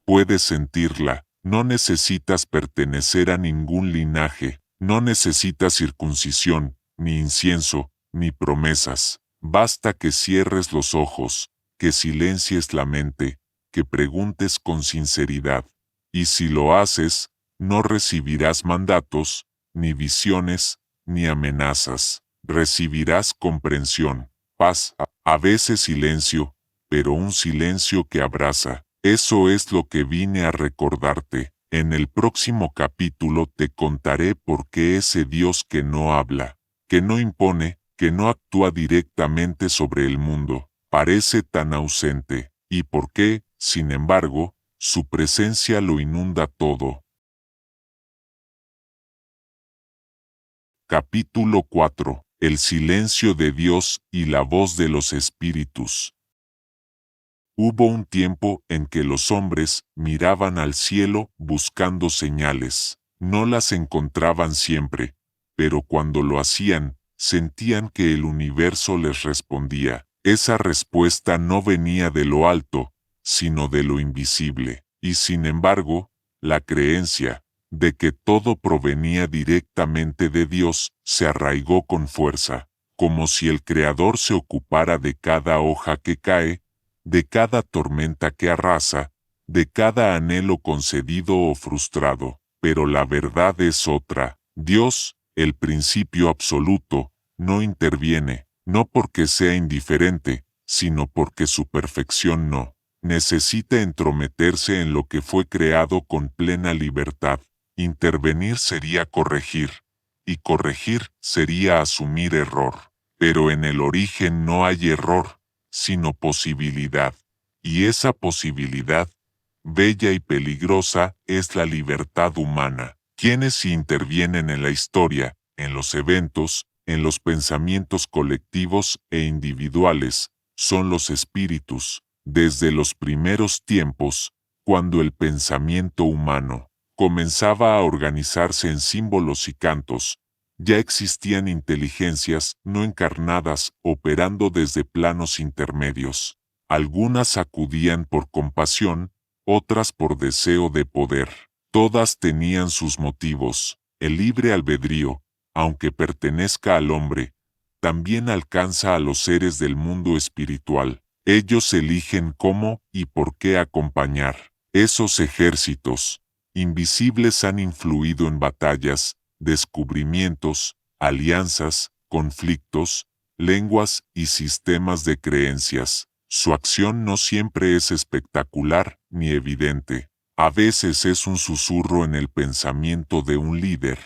puedes sentirla. No necesitas pertenecer a ningún linaje, no necesitas circuncisión, ni incienso, ni promesas. Basta que cierres los ojos, que silencies la mente, que preguntes con sinceridad. Y si lo haces, no recibirás mandatos, ni visiones, ni amenazas. Recibirás comprensión, paz, a veces silencio, pero un silencio que abraza. Eso es lo que vine a recordarte. En el próximo capítulo te contaré por qué ese Dios que no habla, que no impone, que no actúa directamente sobre el mundo, parece tan ausente, y por qué, sin embargo, su presencia lo inunda todo. Capítulo 4. El silencio de Dios y la voz de los espíritus. Hubo un tiempo en que los hombres miraban al cielo buscando señales. No las encontraban siempre, pero cuando lo hacían, sentían que el universo les respondía. Esa respuesta no venía de lo alto, sino de lo invisible. Y sin embargo, la creencia de que todo provenía directamente de Dios se arraigó con fuerza, como si el Creador se ocupara de cada hoja que cae, de cada tormenta que arrasa, de cada anhelo concedido o frustrado. Pero la verdad es otra. Dios, el principio absoluto, no interviene, no porque sea indiferente, sino porque su perfección no necesita entrometerse en lo que fue creado con plena libertad. Intervenir sería corregir, y corregir sería asumir error. Pero en el origen no hay error, sino posibilidad. Y esa posibilidad, bella y peligrosa, es la libertad humana. Quienes intervienen en la historia, en los eventos, en los pensamientos colectivos e individuales, son los espíritus. Desde los primeros tiempos, cuando el pensamiento humano comenzaba a organizarse en símbolos y cantos, ya existían inteligencias no encarnadas operando desde planos intermedios. Algunas acudían por compasión, otras por deseo de poder. Todas tenían sus motivos. El libre albedrío, aunque pertenezca al hombre, también alcanza a los seres del mundo espiritual. Ellos eligen cómo y por qué acompañar. Esos ejércitos invisibles han influido en batallas, descubrimientos, alianzas, conflictos, lenguas y sistemas de creencias. Su acción no siempre es espectacular ni evidente. A veces es un susurro en el pensamiento de un líder,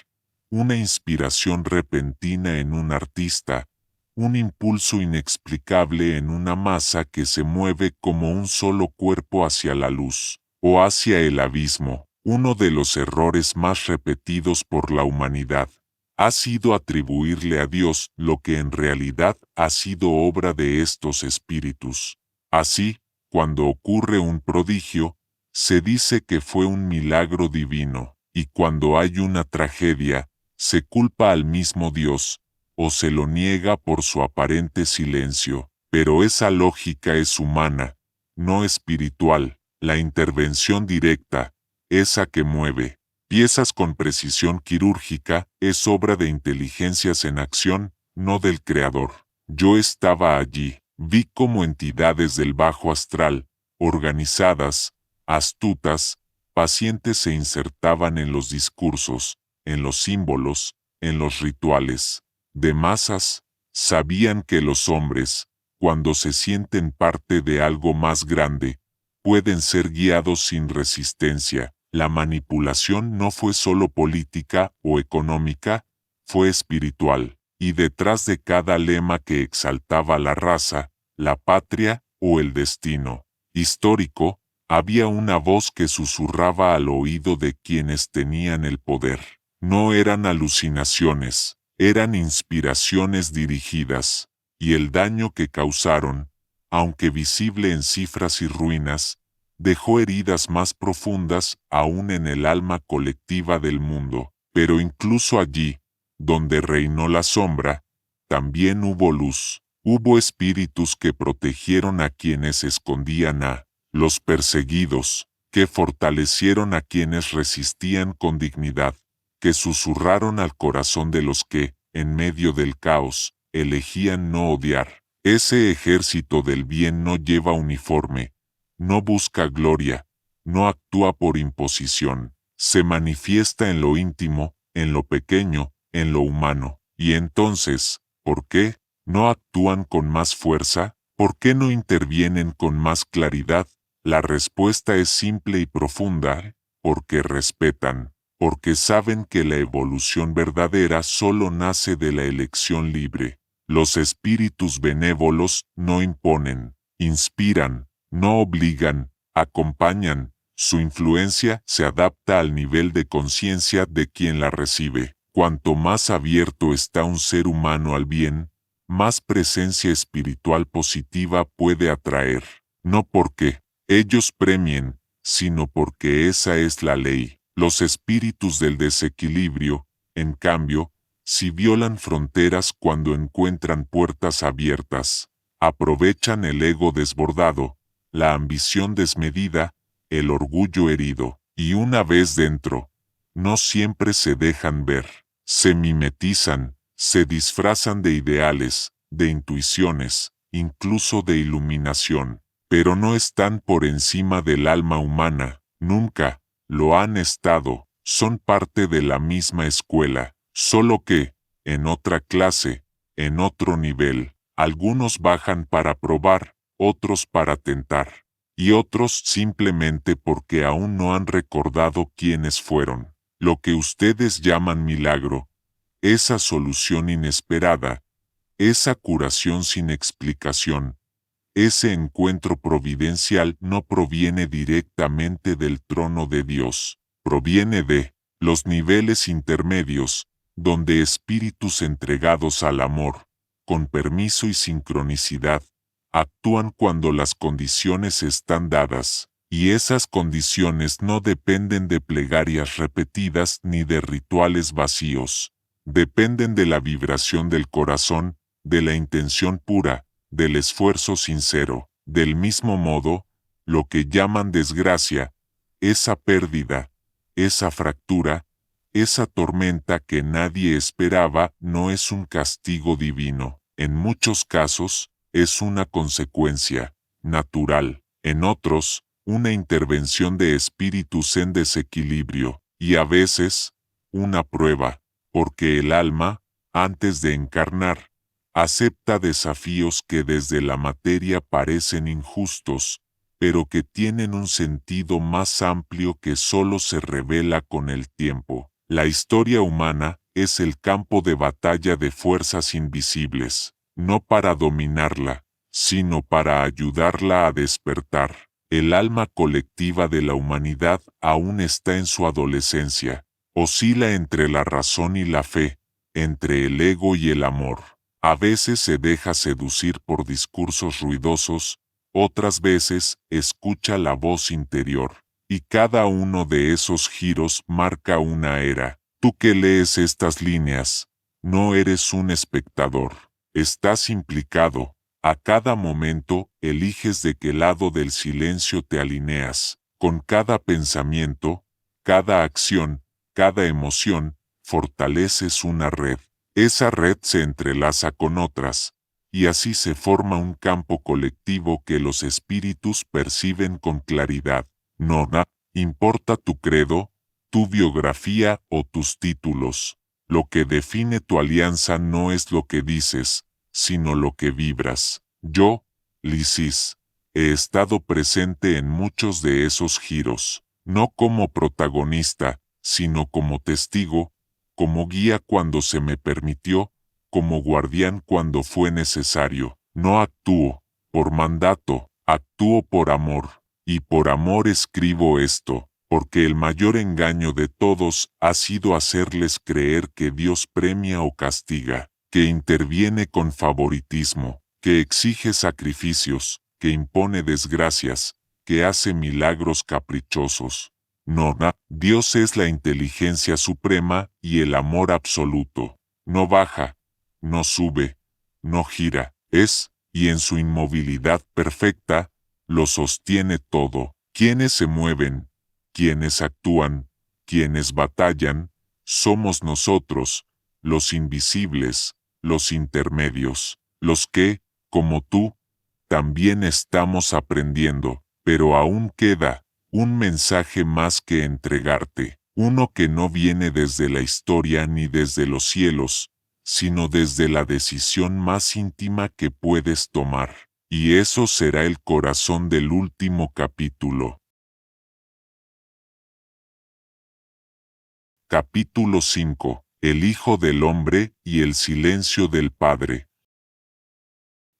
una inspiración repentina en un artista, un impulso inexplicable en una masa que se mueve como un solo cuerpo hacia la luz, o hacia el abismo. Uno de los errores más repetidos por la humanidad ha sido atribuirle a Dios lo que en realidad ha sido obra de estos espíritus. Así, cuando ocurre un prodigio, se dice que fue un milagro divino, y cuando hay una tragedia, se culpa al mismo Dios, o se lo niega por su aparente silencio. Pero esa lógica es humana, no espiritual. La intervención directa, esa que mueve piezas con precisión quirúrgica, es obra de inteligencias en acción, no del Creador. Yo estaba allí, vi cómo entidades del bajo astral, organizadas, astutas, pacientes se insertaban en los discursos, en los símbolos, en los rituales. De masas, sabían que los hombres, cuando se sienten parte de algo más grande, pueden ser guiados sin resistencia. La manipulación no fue solo política o económica, fue espiritual, y detrás de cada lema que exaltaba la raza, la patria o el destino histórico, había una voz que susurraba al oído de quienes tenían el poder. No eran alucinaciones, eran inspiraciones dirigidas, y el daño que causaron, aunque visible en cifras y ruinas, dejó heridas más profundas aún en el alma colectiva del mundo. Pero incluso allí, donde reinó la sombra, también hubo luz. Hubo espíritus que protegieron a quienes escondían a los perseguidos, que fortalecieron a quienes resistían con dignidad, que susurraron al corazón de los que, en medio del caos, elegían no odiar. Ese ejército del bien no lleva uniforme, no busca gloria, no actúa por imposición, se manifiesta en lo íntimo, en lo pequeño, en lo humano. Y entonces, ¿por qué no actúan con más fuerza? ¿Por qué no intervienen con más claridad? La respuesta es simple y profunda, porque respetan, porque saben que la evolución verdadera solo nace de la elección libre. Los espíritus benévolos no imponen, inspiran, no obligan, acompañan. Su influencia se adapta al nivel de conciencia de quien la recibe. Cuanto más abierto está un ser humano al bien, más presencia espiritual positiva puede atraer. No porque ellos premien, sino porque esa es la ley. Los espíritus del desequilibrio, en cambio, si violan fronteras cuando encuentran puertas abiertas, aprovechan el ego desbordado, la ambición desmedida, el orgullo herido, y una vez dentro, no siempre se dejan ver, se mimetizan, se disfrazan de ideales, de intuiciones, incluso de iluminación, pero no están por encima del alma humana, nunca, lo han estado, son parte de la misma escuela, solo que, en otra clase, en otro nivel, algunos bajan para probar, otros para tentar, y otros simplemente porque aún no han recordado quiénes fueron. Lo que ustedes llaman milagro, esa solución inesperada, esa curación sin explicación, ese encuentro providencial no proviene directamente del trono de Dios, proviene de los niveles intermedios, donde espíritus entregados al amor, con permiso y sincronicidad, actúan cuando las condiciones están dadas, y esas condiciones no dependen de plegarias repetidas ni de rituales vacíos, dependen de la vibración del corazón, de la intención pura, del esfuerzo sincero. Del mismo modo, lo que llaman desgracia, esa pérdida, esa fractura, esa tormenta que nadie esperaba no es un castigo divino. En muchos casos, es una consecuencia natural. En otros, una intervención de espíritus en desequilibrio. Y a veces, una prueba, porque el alma, antes de encarnar, acepta desafíos que desde la materia parecen injustos, pero que tienen un sentido más amplio que solo se revela con el tiempo. La historia humana es el campo de batalla de fuerzas invisibles, no para dominarla, sino para ayudarla a despertar. El alma colectiva de la humanidad aún está en su adolescencia, oscila entre la razón y la fe, entre el ego y el amor. A veces se deja seducir por discursos ruidosos, otras veces escucha la voz interior, y cada uno de esos giros marca una era. Tú que lees estas líneas, no eres un espectador, estás implicado, a cada momento eliges de qué lado del silencio te alineas, con cada pensamiento, cada acción, cada emoción, fortaleces una red. Esa red se entrelaza con otras, y así se forma un campo colectivo que los espíritus perciben con claridad. No importa tu credo, tu biografía o tus títulos. Lo que define tu alianza no es lo que dices, sino lo que vibras. Yo, Lysis, he estado presente en muchos de esos giros, no como protagonista, sino como testigo, como guía cuando se me permitió, como guardián cuando fue necesario. No actúo por mandato, actúo por amor, y por amor escribo esto, porque el mayor engaño de todos ha sido hacerles creer que Dios premia o castiga, que interviene con favoritismo, que exige sacrificios, que impone desgracias, que hace milagros caprichosos. No, Dios es la inteligencia suprema y el amor absoluto. No baja, no sube, no gira, es, y en su inmovilidad perfecta, lo sostiene todo. Quienes se mueven, quienes actúan, quienes batallan, somos nosotros, los invisibles, los intermedios, los que, como tú, también estamos aprendiendo, pero aún queda un mensaje más que entregarte, uno que no viene desde la historia ni desde los cielos, sino desde la decisión más íntima que puedes tomar, y eso será el corazón del último capítulo. Capítulo 5. El Hijo del Hombre y el silencio del Padre.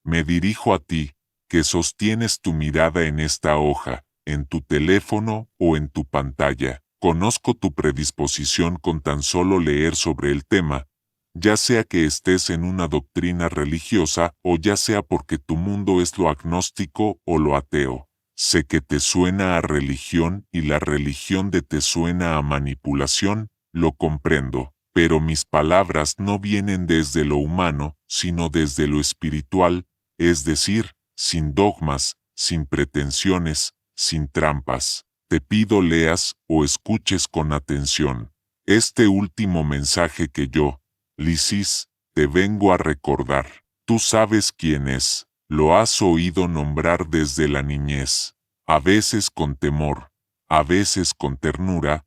Me dirijo a ti, que sostienes tu mirada en esta hoja, en tu teléfono o en tu pantalla. Conozco tu predisposición con tan solo leer sobre el tema, ya sea que estés en una doctrina religiosa o ya sea porque tu mundo es lo agnóstico o lo ateo. Sé que te suena a religión y la religión de te suena a manipulación, lo comprendo, pero mis palabras no vienen desde lo humano, sino desde lo espiritual, es decir, sin dogmas, sin pretensiones, sin trampas. Te pido leas o escuches con atención este último mensaje que yo, Lysis, te vengo a recordar. Tú sabes quién es, lo has oído nombrar desde la niñez, a veces con temor, a veces con ternura,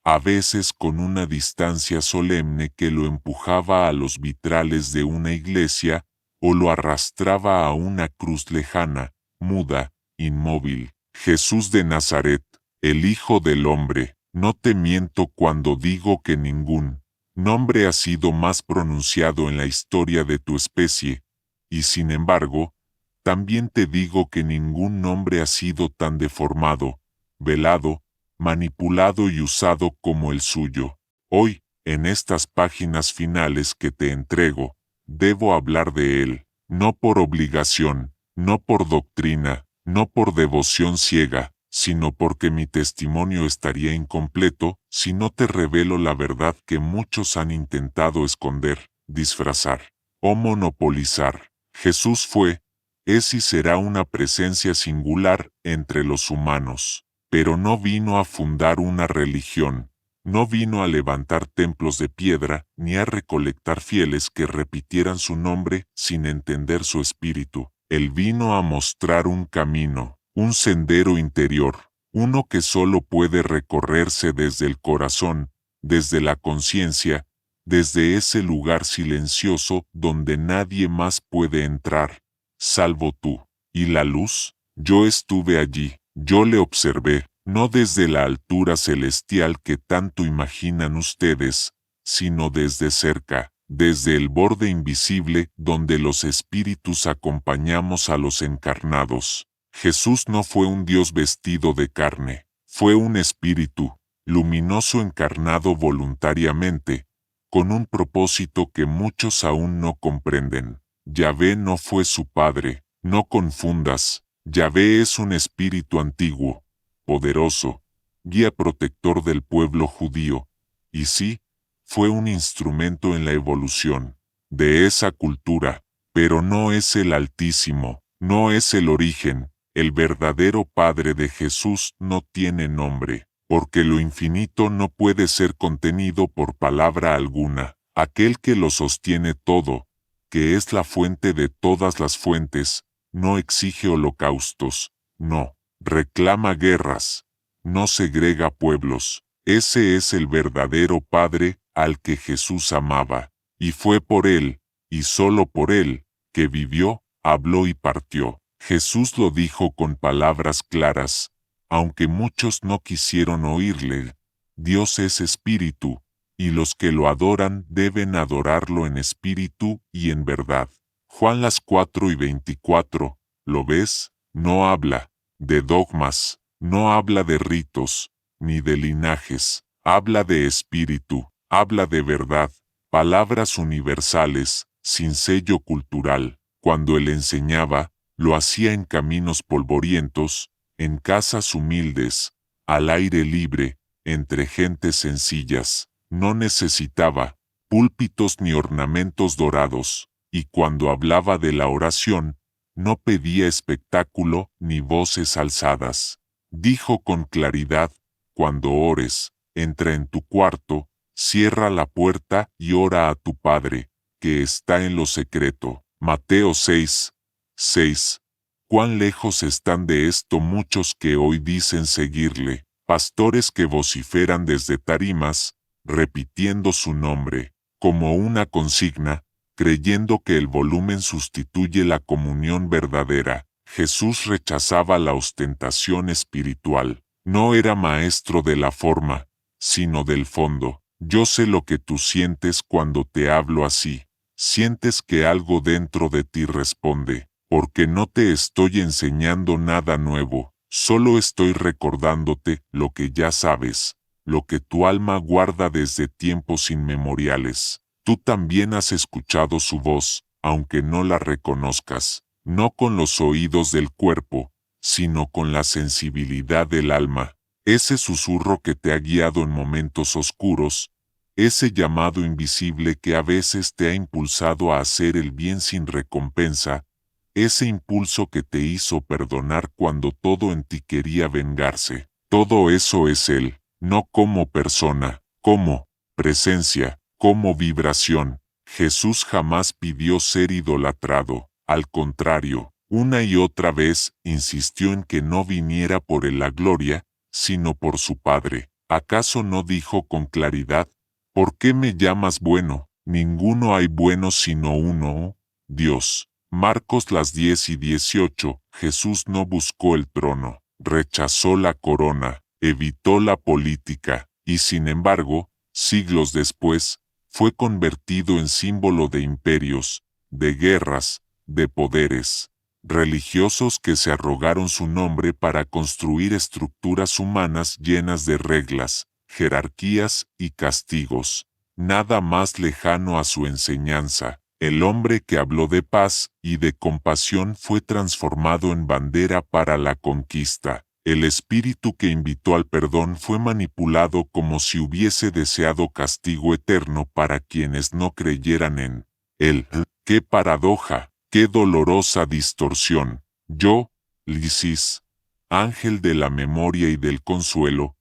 a veces con una distancia solemne que lo empujaba a los vitrales de una iglesia o lo arrastraba a una cruz lejana, muda, inmóvil. Jesús de Nazaret, el Hijo del Hombre, no te miento cuando digo que ningún nombre ha sido más pronunciado en la historia de tu especie, y sin embargo, también te digo que ningún nombre ha sido tan deformado, velado, manipulado y usado como el suyo. Hoy, en estas páginas finales que te entrego, debo hablar de él, no por obligación, no por doctrina, no por devoción ciega, sino porque mi testimonio estaría incompleto si no te revelo la verdad que muchos han intentado esconder, disfrazar o monopolizar. Jesús fue, es y será una presencia singular entre los humanos, pero no vino a fundar una religión, no vino a levantar templos de piedra ni a recolectar fieles que repitieran su nombre sin entender su espíritu. Él vino a mostrar un camino, un sendero interior, uno que solo puede recorrerse desde el corazón, desde la conciencia, desde ese lugar silencioso donde nadie más puede entrar, salvo tú. ¿Y la luz? Yo estuve allí, yo le observé, no desde la altura celestial que tanto imaginan ustedes, sino desde cerca, desde el borde invisible donde los espíritus acompañamos a los encarnados. Jesús no fue un Dios vestido de carne, fue un espíritu, luminoso encarnado voluntariamente, con un propósito que muchos aún no comprenden. Yahvé no fue su padre, no confundas, Yahvé es un espíritu antiguo, poderoso, guía protector del pueblo judío, y sí, fue un instrumento en la evolución de esa cultura, pero no es el Altísimo, no es el origen. El verdadero Padre de Jesús no tiene nombre, porque lo infinito no puede ser contenido por palabra alguna. Aquel que lo sostiene todo, que es la fuente de todas las fuentes, no exige holocaustos, no reclama guerras, no segrega pueblos. Ese es el verdadero Padre al que Jesús amaba, y fue por él, y solo por él, que vivió, habló y partió. Jesús lo dijo con palabras claras, aunque muchos no quisieron oírle. Dios es espíritu, y los que lo adoran deben adorarlo en espíritu y en verdad. Juan las 4:24, ¿lo ves? No habla de dogmas, no habla de ritos, ni de linajes, habla de espíritu, habla de verdad, palabras universales, sin sello cultural. Cuando él enseñaba, lo hacía en caminos polvorientos, en casas humildes, al aire libre, entre gentes sencillas. No necesitaba púlpitos ni ornamentos dorados, y cuando hablaba de la oración, no pedía espectáculo ni voces alzadas. Dijo con claridad, cuando ores, entra en tu cuarto, cierra la puerta y ora a tu Padre, que está en lo secreto. Mateo 6:6. ¿Cuán lejos están de esto muchos que hoy dicen seguirle, pastores que vociferan desde tarimas, repitiendo su nombre, como una consigna, creyendo que el volumen sustituye la comunión verdadera? Jesús rechazaba la ostentación espiritual. No era maestro de la forma, sino del fondo. Yo sé lo que tú sientes cuando te hablo así. Sientes que algo dentro de ti responde, porque no te estoy enseñando nada nuevo, solo estoy recordándote lo que ya sabes, lo que tu alma guarda desde tiempos inmemoriales. Tú también has escuchado su voz, aunque no la reconozcas, no con los oídos del cuerpo, sino con la sensibilidad del alma. Ese susurro que te ha guiado en momentos oscuros, ese llamado invisible que a veces te ha impulsado a hacer el bien sin recompensa, ese impulso que te hizo perdonar cuando todo en ti quería vengarse. Todo eso es Él, no como persona, como presencia, como vibración. Jesús jamás pidió ser idolatrado, al contrario, una y otra vez insistió en que no viniera por él la gloria, sino por su Padre. ¿Acaso no dijo con claridad: ¿por qué me llamas bueno? Ninguno hay bueno sino uno, Dios. Marcos las 10:18. Jesús no buscó el trono, rechazó la corona, evitó la política, y sin embargo, siglos después, fue convertido en símbolo de imperios, de guerras, de poderes religiosos que se arrogaron su nombre para construir estructuras humanas llenas de reglas, jerarquías y castigos. Nada más lejano a su enseñanza. El hombre que habló de paz y de compasión fue transformado en bandera para la conquista. El espíritu que invitó al perdón fue manipulado como si hubiese deseado castigo eterno para quienes no creyeran en él. ¡Qué paradoja! ¡Qué dolorosa distorsión! Yo, Lisis, ángel de la memoria y del consuelo,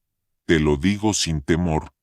te lo digo sin temor,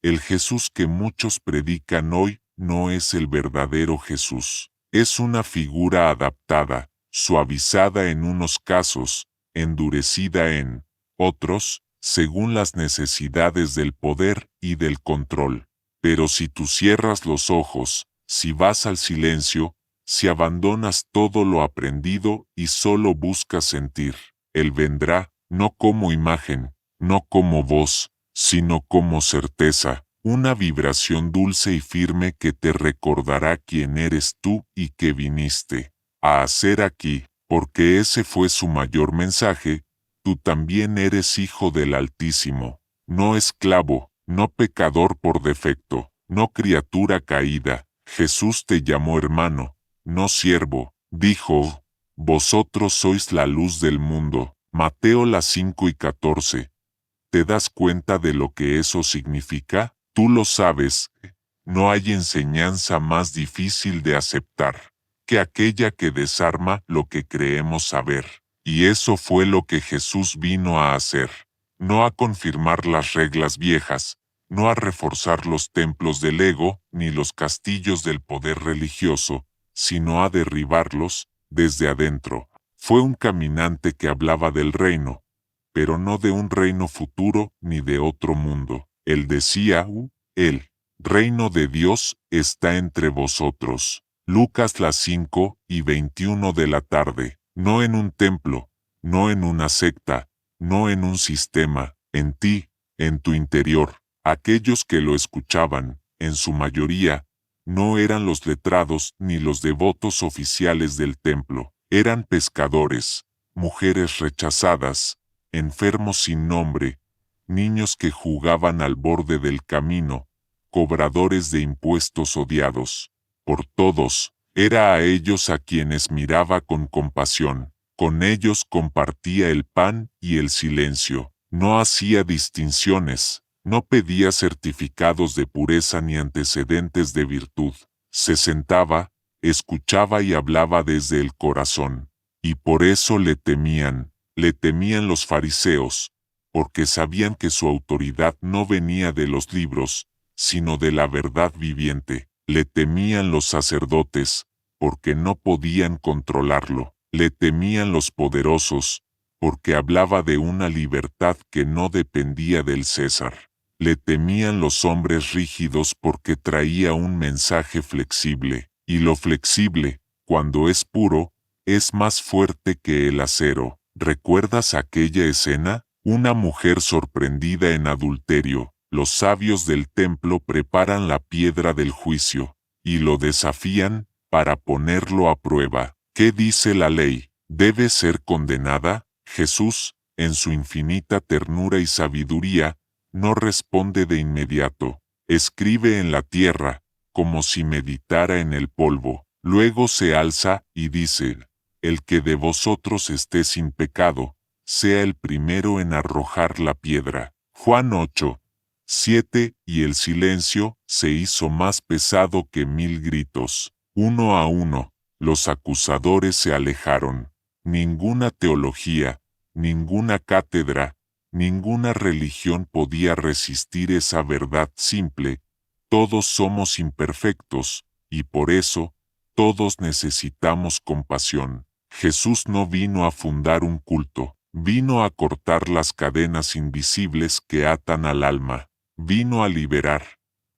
el Jesús que muchos predican hoy no es el verdadero Jesús. Es una figura adaptada, suavizada en unos casos, endurecida en otros, según las necesidades del poder y del control. Pero si tú cierras los ojos, si vas al silencio, si abandonas todo lo aprendido y solo buscas sentir, Él vendrá, no como imagen, no como voz, sino como certeza, una vibración dulce y firme que te recordará quién eres tú y qué viniste a hacer aquí, porque ese fue su mayor mensaje: tú también eres hijo del Altísimo, no esclavo, no pecador por defecto, no criatura caída. Jesús te llamó hermano, no siervo, dijo: vosotros sois la luz del mundo. Mateo las 5:14. ¿Te das cuenta de lo que eso significa? Tú lo sabes. No hay enseñanza más difícil de aceptar que aquella que desarma lo que creemos saber. Y eso fue lo que Jesús vino a hacer. No a confirmar las reglas viejas, no a reforzar los templos del ego ni los castillos del poder religioso, sino a derribarlos desde adentro. Fue un caminante que hablaba del reino, pero no de un reino futuro ni de otro mundo. Él decía: el reino de Dios está entre vosotros. Lucas las 5:21 de la tarde. No en un templo, no en una secta, no en un sistema, en ti, en tu interior. Aquellos que lo escuchaban, en su mayoría, no eran los letrados ni los devotos oficiales del templo. Eran pescadores, mujeres rechazadas, enfermos sin nombre, niños que jugaban al borde del camino, cobradores de impuestos odiados por todos. Era a ellos a quienes miraba con compasión. Con ellos compartía el pan y el silencio. No hacía distinciones, no pedía certificados de pureza ni antecedentes de virtud. Se sentaba, escuchaba y hablaba desde el corazón. Y por eso le temían los fariseos, porque sabían que su autoridad no venía de los libros, sino de la verdad viviente. Le temían los sacerdotes, porque no podían controlarlo. Le temían los poderosos, porque hablaba de una libertad que no dependía del César. Le temían los hombres rígidos porque traía un mensaje flexible, y lo flexible, cuando es puro, es más fuerte que el acero. ¿Recuerdas aquella escena? Una mujer sorprendida en adulterio, los sabios del templo preparan la piedra del juicio, y lo desafían para ponerlo a prueba. ¿Qué dice la ley? ¿Debe ser condenada? Jesús, en su infinita ternura y sabiduría, no responde de inmediato. Escribe en la tierra, como si meditara en el polvo. Luego se alza y dice: el que de vosotros esté sin pecado, sea el primero en arrojar la piedra. Juan 8, 7. Y el silencio se hizo más pesado que 1000 gritos. Uno a uno, los acusadores se alejaron. Ninguna teología, ninguna cátedra, ninguna religión podía resistir esa verdad simple. Todos somos imperfectos, y por eso, todos necesitamos compasión. Jesús no vino a fundar un culto, vino a cortar las cadenas invisibles que atan al alma. Vino a liberar,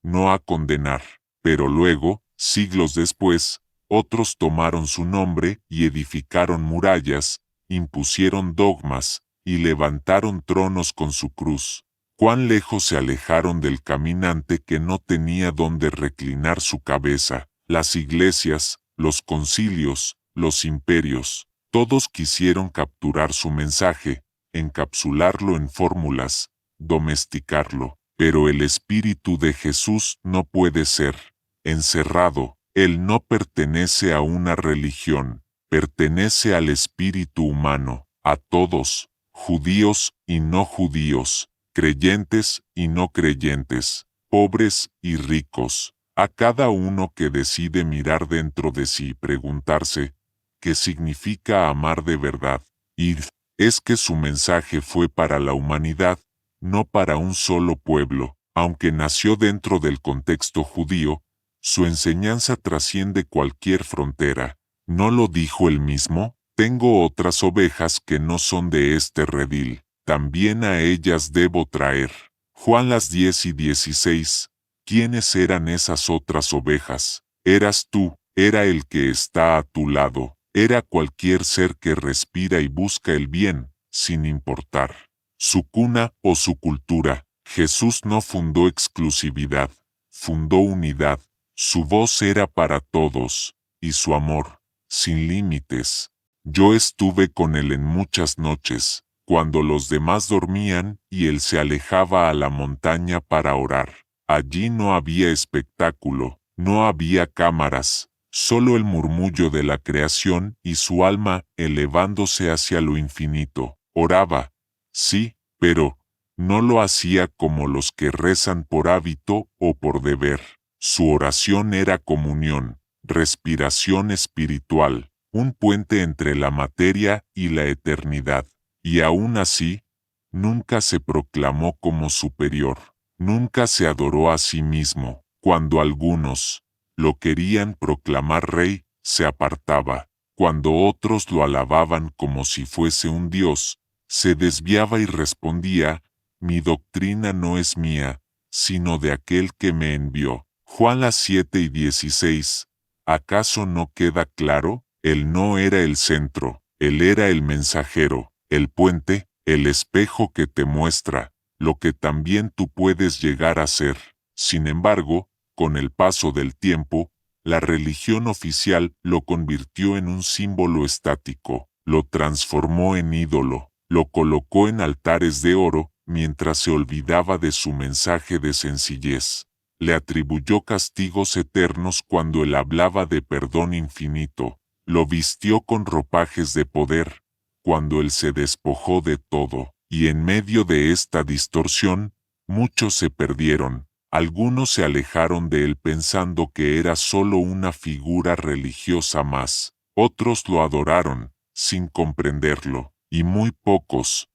no a condenar. Pero luego, siglos después, otros tomaron su nombre y edificaron murallas, impusieron dogmas, y levantaron tronos con su cruz. Cuán lejos se alejaron del caminante que no tenía donde reclinar su cabeza. Las iglesias, los concilios, los imperios, todos quisieron capturar su mensaje, encapsularlo en fórmulas, domesticarlo. Pero el Espíritu de Jesús no puede ser encerrado. Él no pertenece a una religión, pertenece al espíritu humano, a todos, judíos y no judíos, creyentes y no creyentes, pobres y ricos, a cada uno que decide mirar dentro de sí y preguntarse, ¿qué significa amar de verdad? Y es que su mensaje fue para la humanidad, no para un solo pueblo. Aunque nació dentro del contexto judío, su enseñanza trasciende cualquier frontera. ¿No lo dijo él mismo? Tengo otras ovejas que no son de este redil, también a ellas debo traer. Juan 10:16. ¿Quiénes eran esas otras ovejas? Eras tú, era el que está a tu lado, era cualquier ser que respira y busca el bien, sin importar su cuna o su cultura. Jesús no fundó exclusividad, fundó unidad. Su voz era para todos, y su amor, sin límites. Yo estuve con él en muchas noches, cuando los demás dormían y él se alejaba a la montaña para orar. Allí no había espectáculo, no había cámaras, solo el murmullo de la creación y su alma elevándose hacia lo infinito. Oraba, sí, pero no lo hacía como los que rezan por hábito o por deber. Su oración era comunión, respiración espiritual, un puente entre la materia y la eternidad. Y aún así, nunca se proclamó como superior, nunca se adoró a sí mismo. Cuando algunos lo querían proclamar rey, se apartaba. Cuando otros lo alababan como si fuese un dios, se desviaba y respondía: mi doctrina no es mía, sino de aquel que me envió. Juan 7:16. ¿Acaso no queda claro? Él no era el centro, él era el mensajero, el puente, el espejo que te muestra lo que también tú puedes llegar a ser. Sin embargo, con el paso del tiempo, la religión oficial lo convirtió en un símbolo estático, lo transformó en ídolo, lo colocó en altares de oro, mientras se olvidaba de su mensaje de sencillez. Le atribuyó castigos eternos cuando él hablaba de perdón infinito. Lo vistió con ropajes de poder, cuando él se despojó de todo. Y en medio de esta distorsión, muchos se perdieron. Algunos se alejaron de él pensando que era solo una figura religiosa más. Otros lo adoraron, sin comprenderlo. Y muy pocos,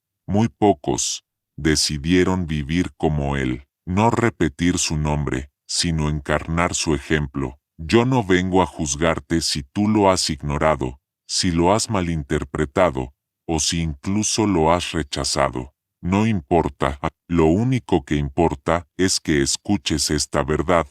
decidieron vivir como él, no repetir su nombre, sino encarnar su ejemplo. Yo no vengo a juzgarte si tú lo has ignorado, si lo has malinterpretado, o si incluso lo has rechazado. No importa, lo único que importa es que escuches esta verdad.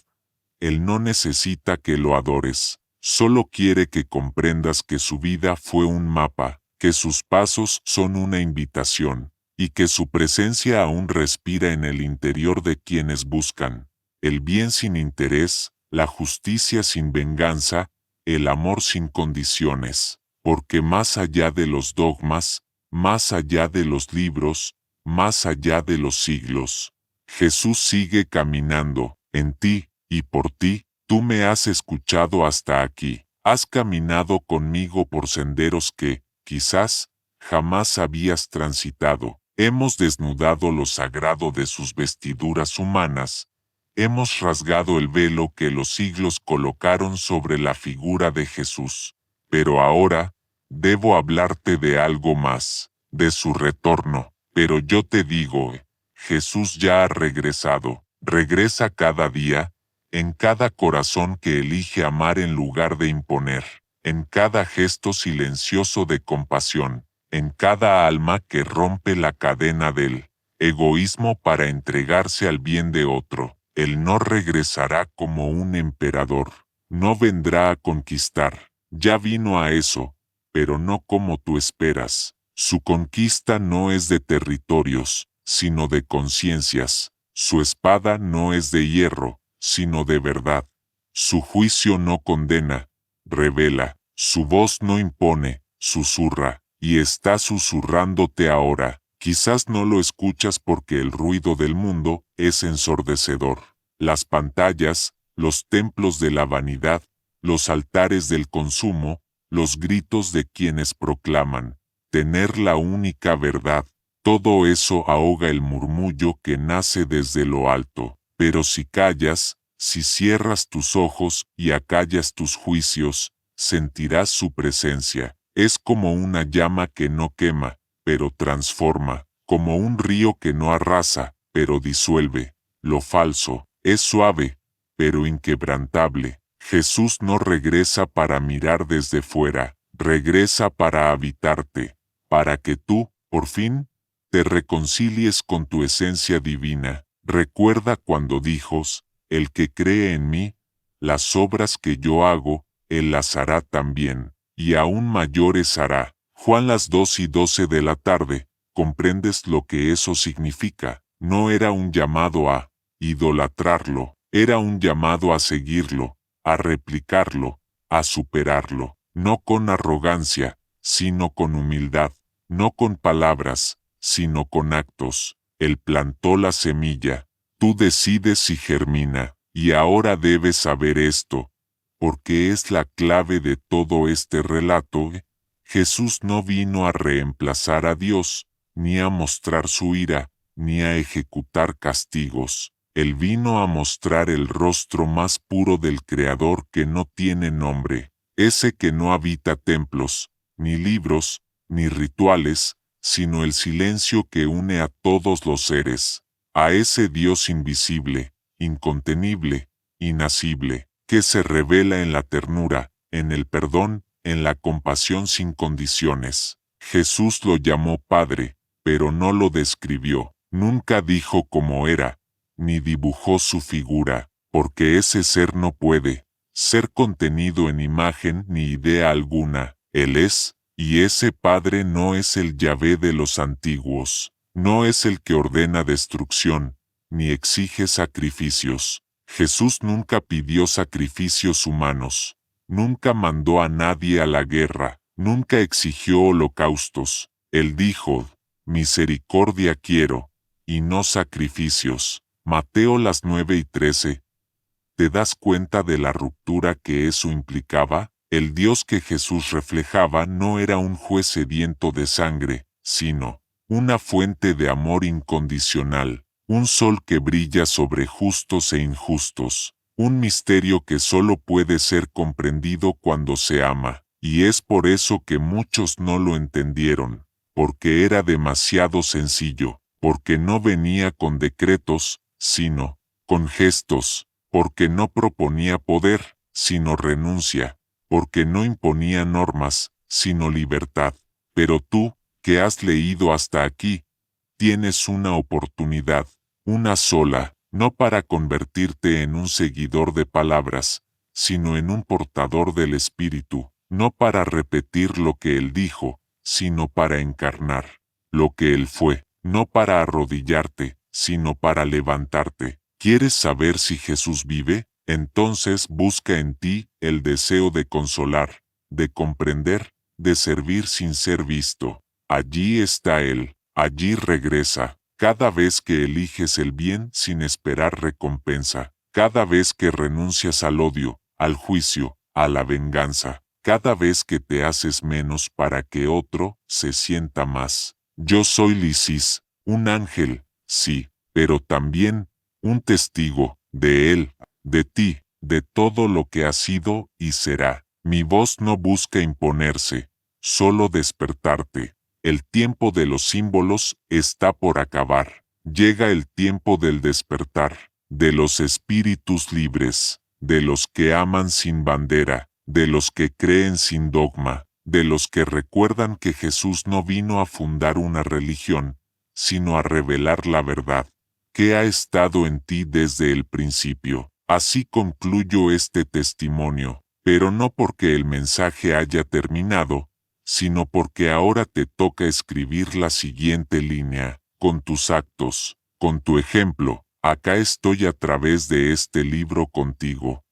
Él no necesita que lo adores, solo quiere que comprendas que su vida fue un mapa, que sus pasos son una invitación, y que su presencia aún respira en el interior de quienes buscan el bien sin interés, la justicia sin venganza, el amor sin condiciones, porque más allá de los dogmas, más allá de los libros, más allá de los siglos, Jesús sigue caminando, en ti, y por ti. Tú me has escuchado hasta aquí, has caminado conmigo por senderos que, quizás, jamás habías transitado. Hemos desnudado lo sagrado de sus vestiduras humanas, hemos rasgado el velo que los siglos colocaron sobre la figura de Jesús. Pero ahora, debo hablarte de algo más, de su retorno. Pero yo te digo, Jesús ya ha regresado, regresa cada día, en cada corazón que elige amar en lugar de imponer, en cada gesto silencioso de compasión, en cada alma que rompe la cadena del egoísmo para entregarse al bien de otro. Él no regresará como un emperador, no vendrá a conquistar, ya vino a eso, pero no como tú esperas. Su conquista no es de territorios, sino de conciencias. Su espada no es de hierro, sino de verdad. Su juicio no condena, revela. Su voz no impone, susurra, y está susurrándote ahora. Quizás no lo escuchas porque el ruido del mundo es ensordecedor. Las pantallas, los templos de la vanidad, los altares del consumo, los gritos de quienes proclaman tener la única verdad, todo eso ahoga el murmullo que nace desde lo alto. Pero si callas, si cierras tus ojos y acallas tus juicios, sentirás su presencia. Es como una llama que no quema, pero transforma, como un río que no arrasa, pero disuelve. Lo falso es suave, pero inquebrantable. Jesús no regresa para mirar desde fuera, regresa para habitarte, para que tú, por fin, te reconcilies con tu esencia divina. Recuerda cuando dijo, el que cree en mí, las obras que yo hago, él las hará también, y aún mayores hará. Juan las 2:12 de la tarde, ¿comprendes lo que eso significa? No era un llamado a idolatrarlo, era un llamado a seguirlo, a replicarlo, a superarlo, no con arrogancia, sino con humildad, no con palabras, sino con actos. Él plantó la semilla, tú decides si germina, y ahora debes saber esto, porque es la clave de todo este relato. Jesús no vino a reemplazar a Dios, ni a mostrar su ira, ni a ejecutar castigos. Él vino a mostrar el rostro más puro del Creador que no tiene nombre, ese que no habita templos, ni libros, ni rituales, sino el silencio que une a todos los seres, a ese Dios invisible, incontenible, inacible, que se revela en la ternura, en el perdón, en la compasión sin condiciones. Jesús lo llamó Padre, pero no lo describió, nunca dijo cómo era, ni dibujó su figura, porque ese ser no puede ser contenido en imagen ni idea alguna. Él es, y ese Padre no es el Yahvé de los antiguos, no es el que ordena destrucción, ni exige sacrificios. Jesús nunca pidió sacrificios humanos, nunca mandó a nadie a la guerra, nunca exigió holocaustos. Él dijo, misericordia quiero, y no sacrificios. Mateo las 9:13. ¿Te das cuenta de la ruptura que eso implicaba? El Dios que Jesús reflejaba no era un juez sediento de sangre, sino una fuente de amor incondicional, un sol que brilla sobre justos e injustos, un misterio que solo puede ser comprendido cuando se ama, y es por eso que muchos no lo entendieron, porque era demasiado sencillo, porque no venía con decretos, sino con gestos, porque no proponía poder, sino renuncia, porque no imponía normas, sino libertad. Pero tú, que has leído hasta aquí, tienes una oportunidad, una sola, no para convertirte en un seguidor de palabras, sino en un portador del Espíritu, no para repetir lo que Él dijo, sino para encarnar lo que Él fue. no para arrodillarte, sino para levantarte. ¿Quieres saber si Jesús vive? Entonces busca en ti el deseo de consolar, de comprender, de servir sin ser visto. Allí está Él, allí regresa, cada vez que eliges el bien sin esperar recompensa, cada vez que renuncias al odio, al juicio, a la venganza, cada vez que te haces menos para que otro se sienta más. Yo soy Lisis, un ángel, sí, pero también un testigo de Él, de ti, de todo lo que ha sido y será. Mi voz no busca imponerse, solo despertarte. El tiempo de los símbolos está por acabar. Llega el tiempo del despertar, de los espíritus libres, de los que aman sin bandera, de los que creen sin dogma, de los que recuerdan que Jesús no vino a fundar una religión, sino a revelar la verdad, que ha estado en ti desde el principio. Así concluyo este testimonio, pero no porque el mensaje haya terminado, sino porque ahora te toca escribir la siguiente línea, con tus actos, con tu ejemplo. Acá estoy a través de este libro contigo.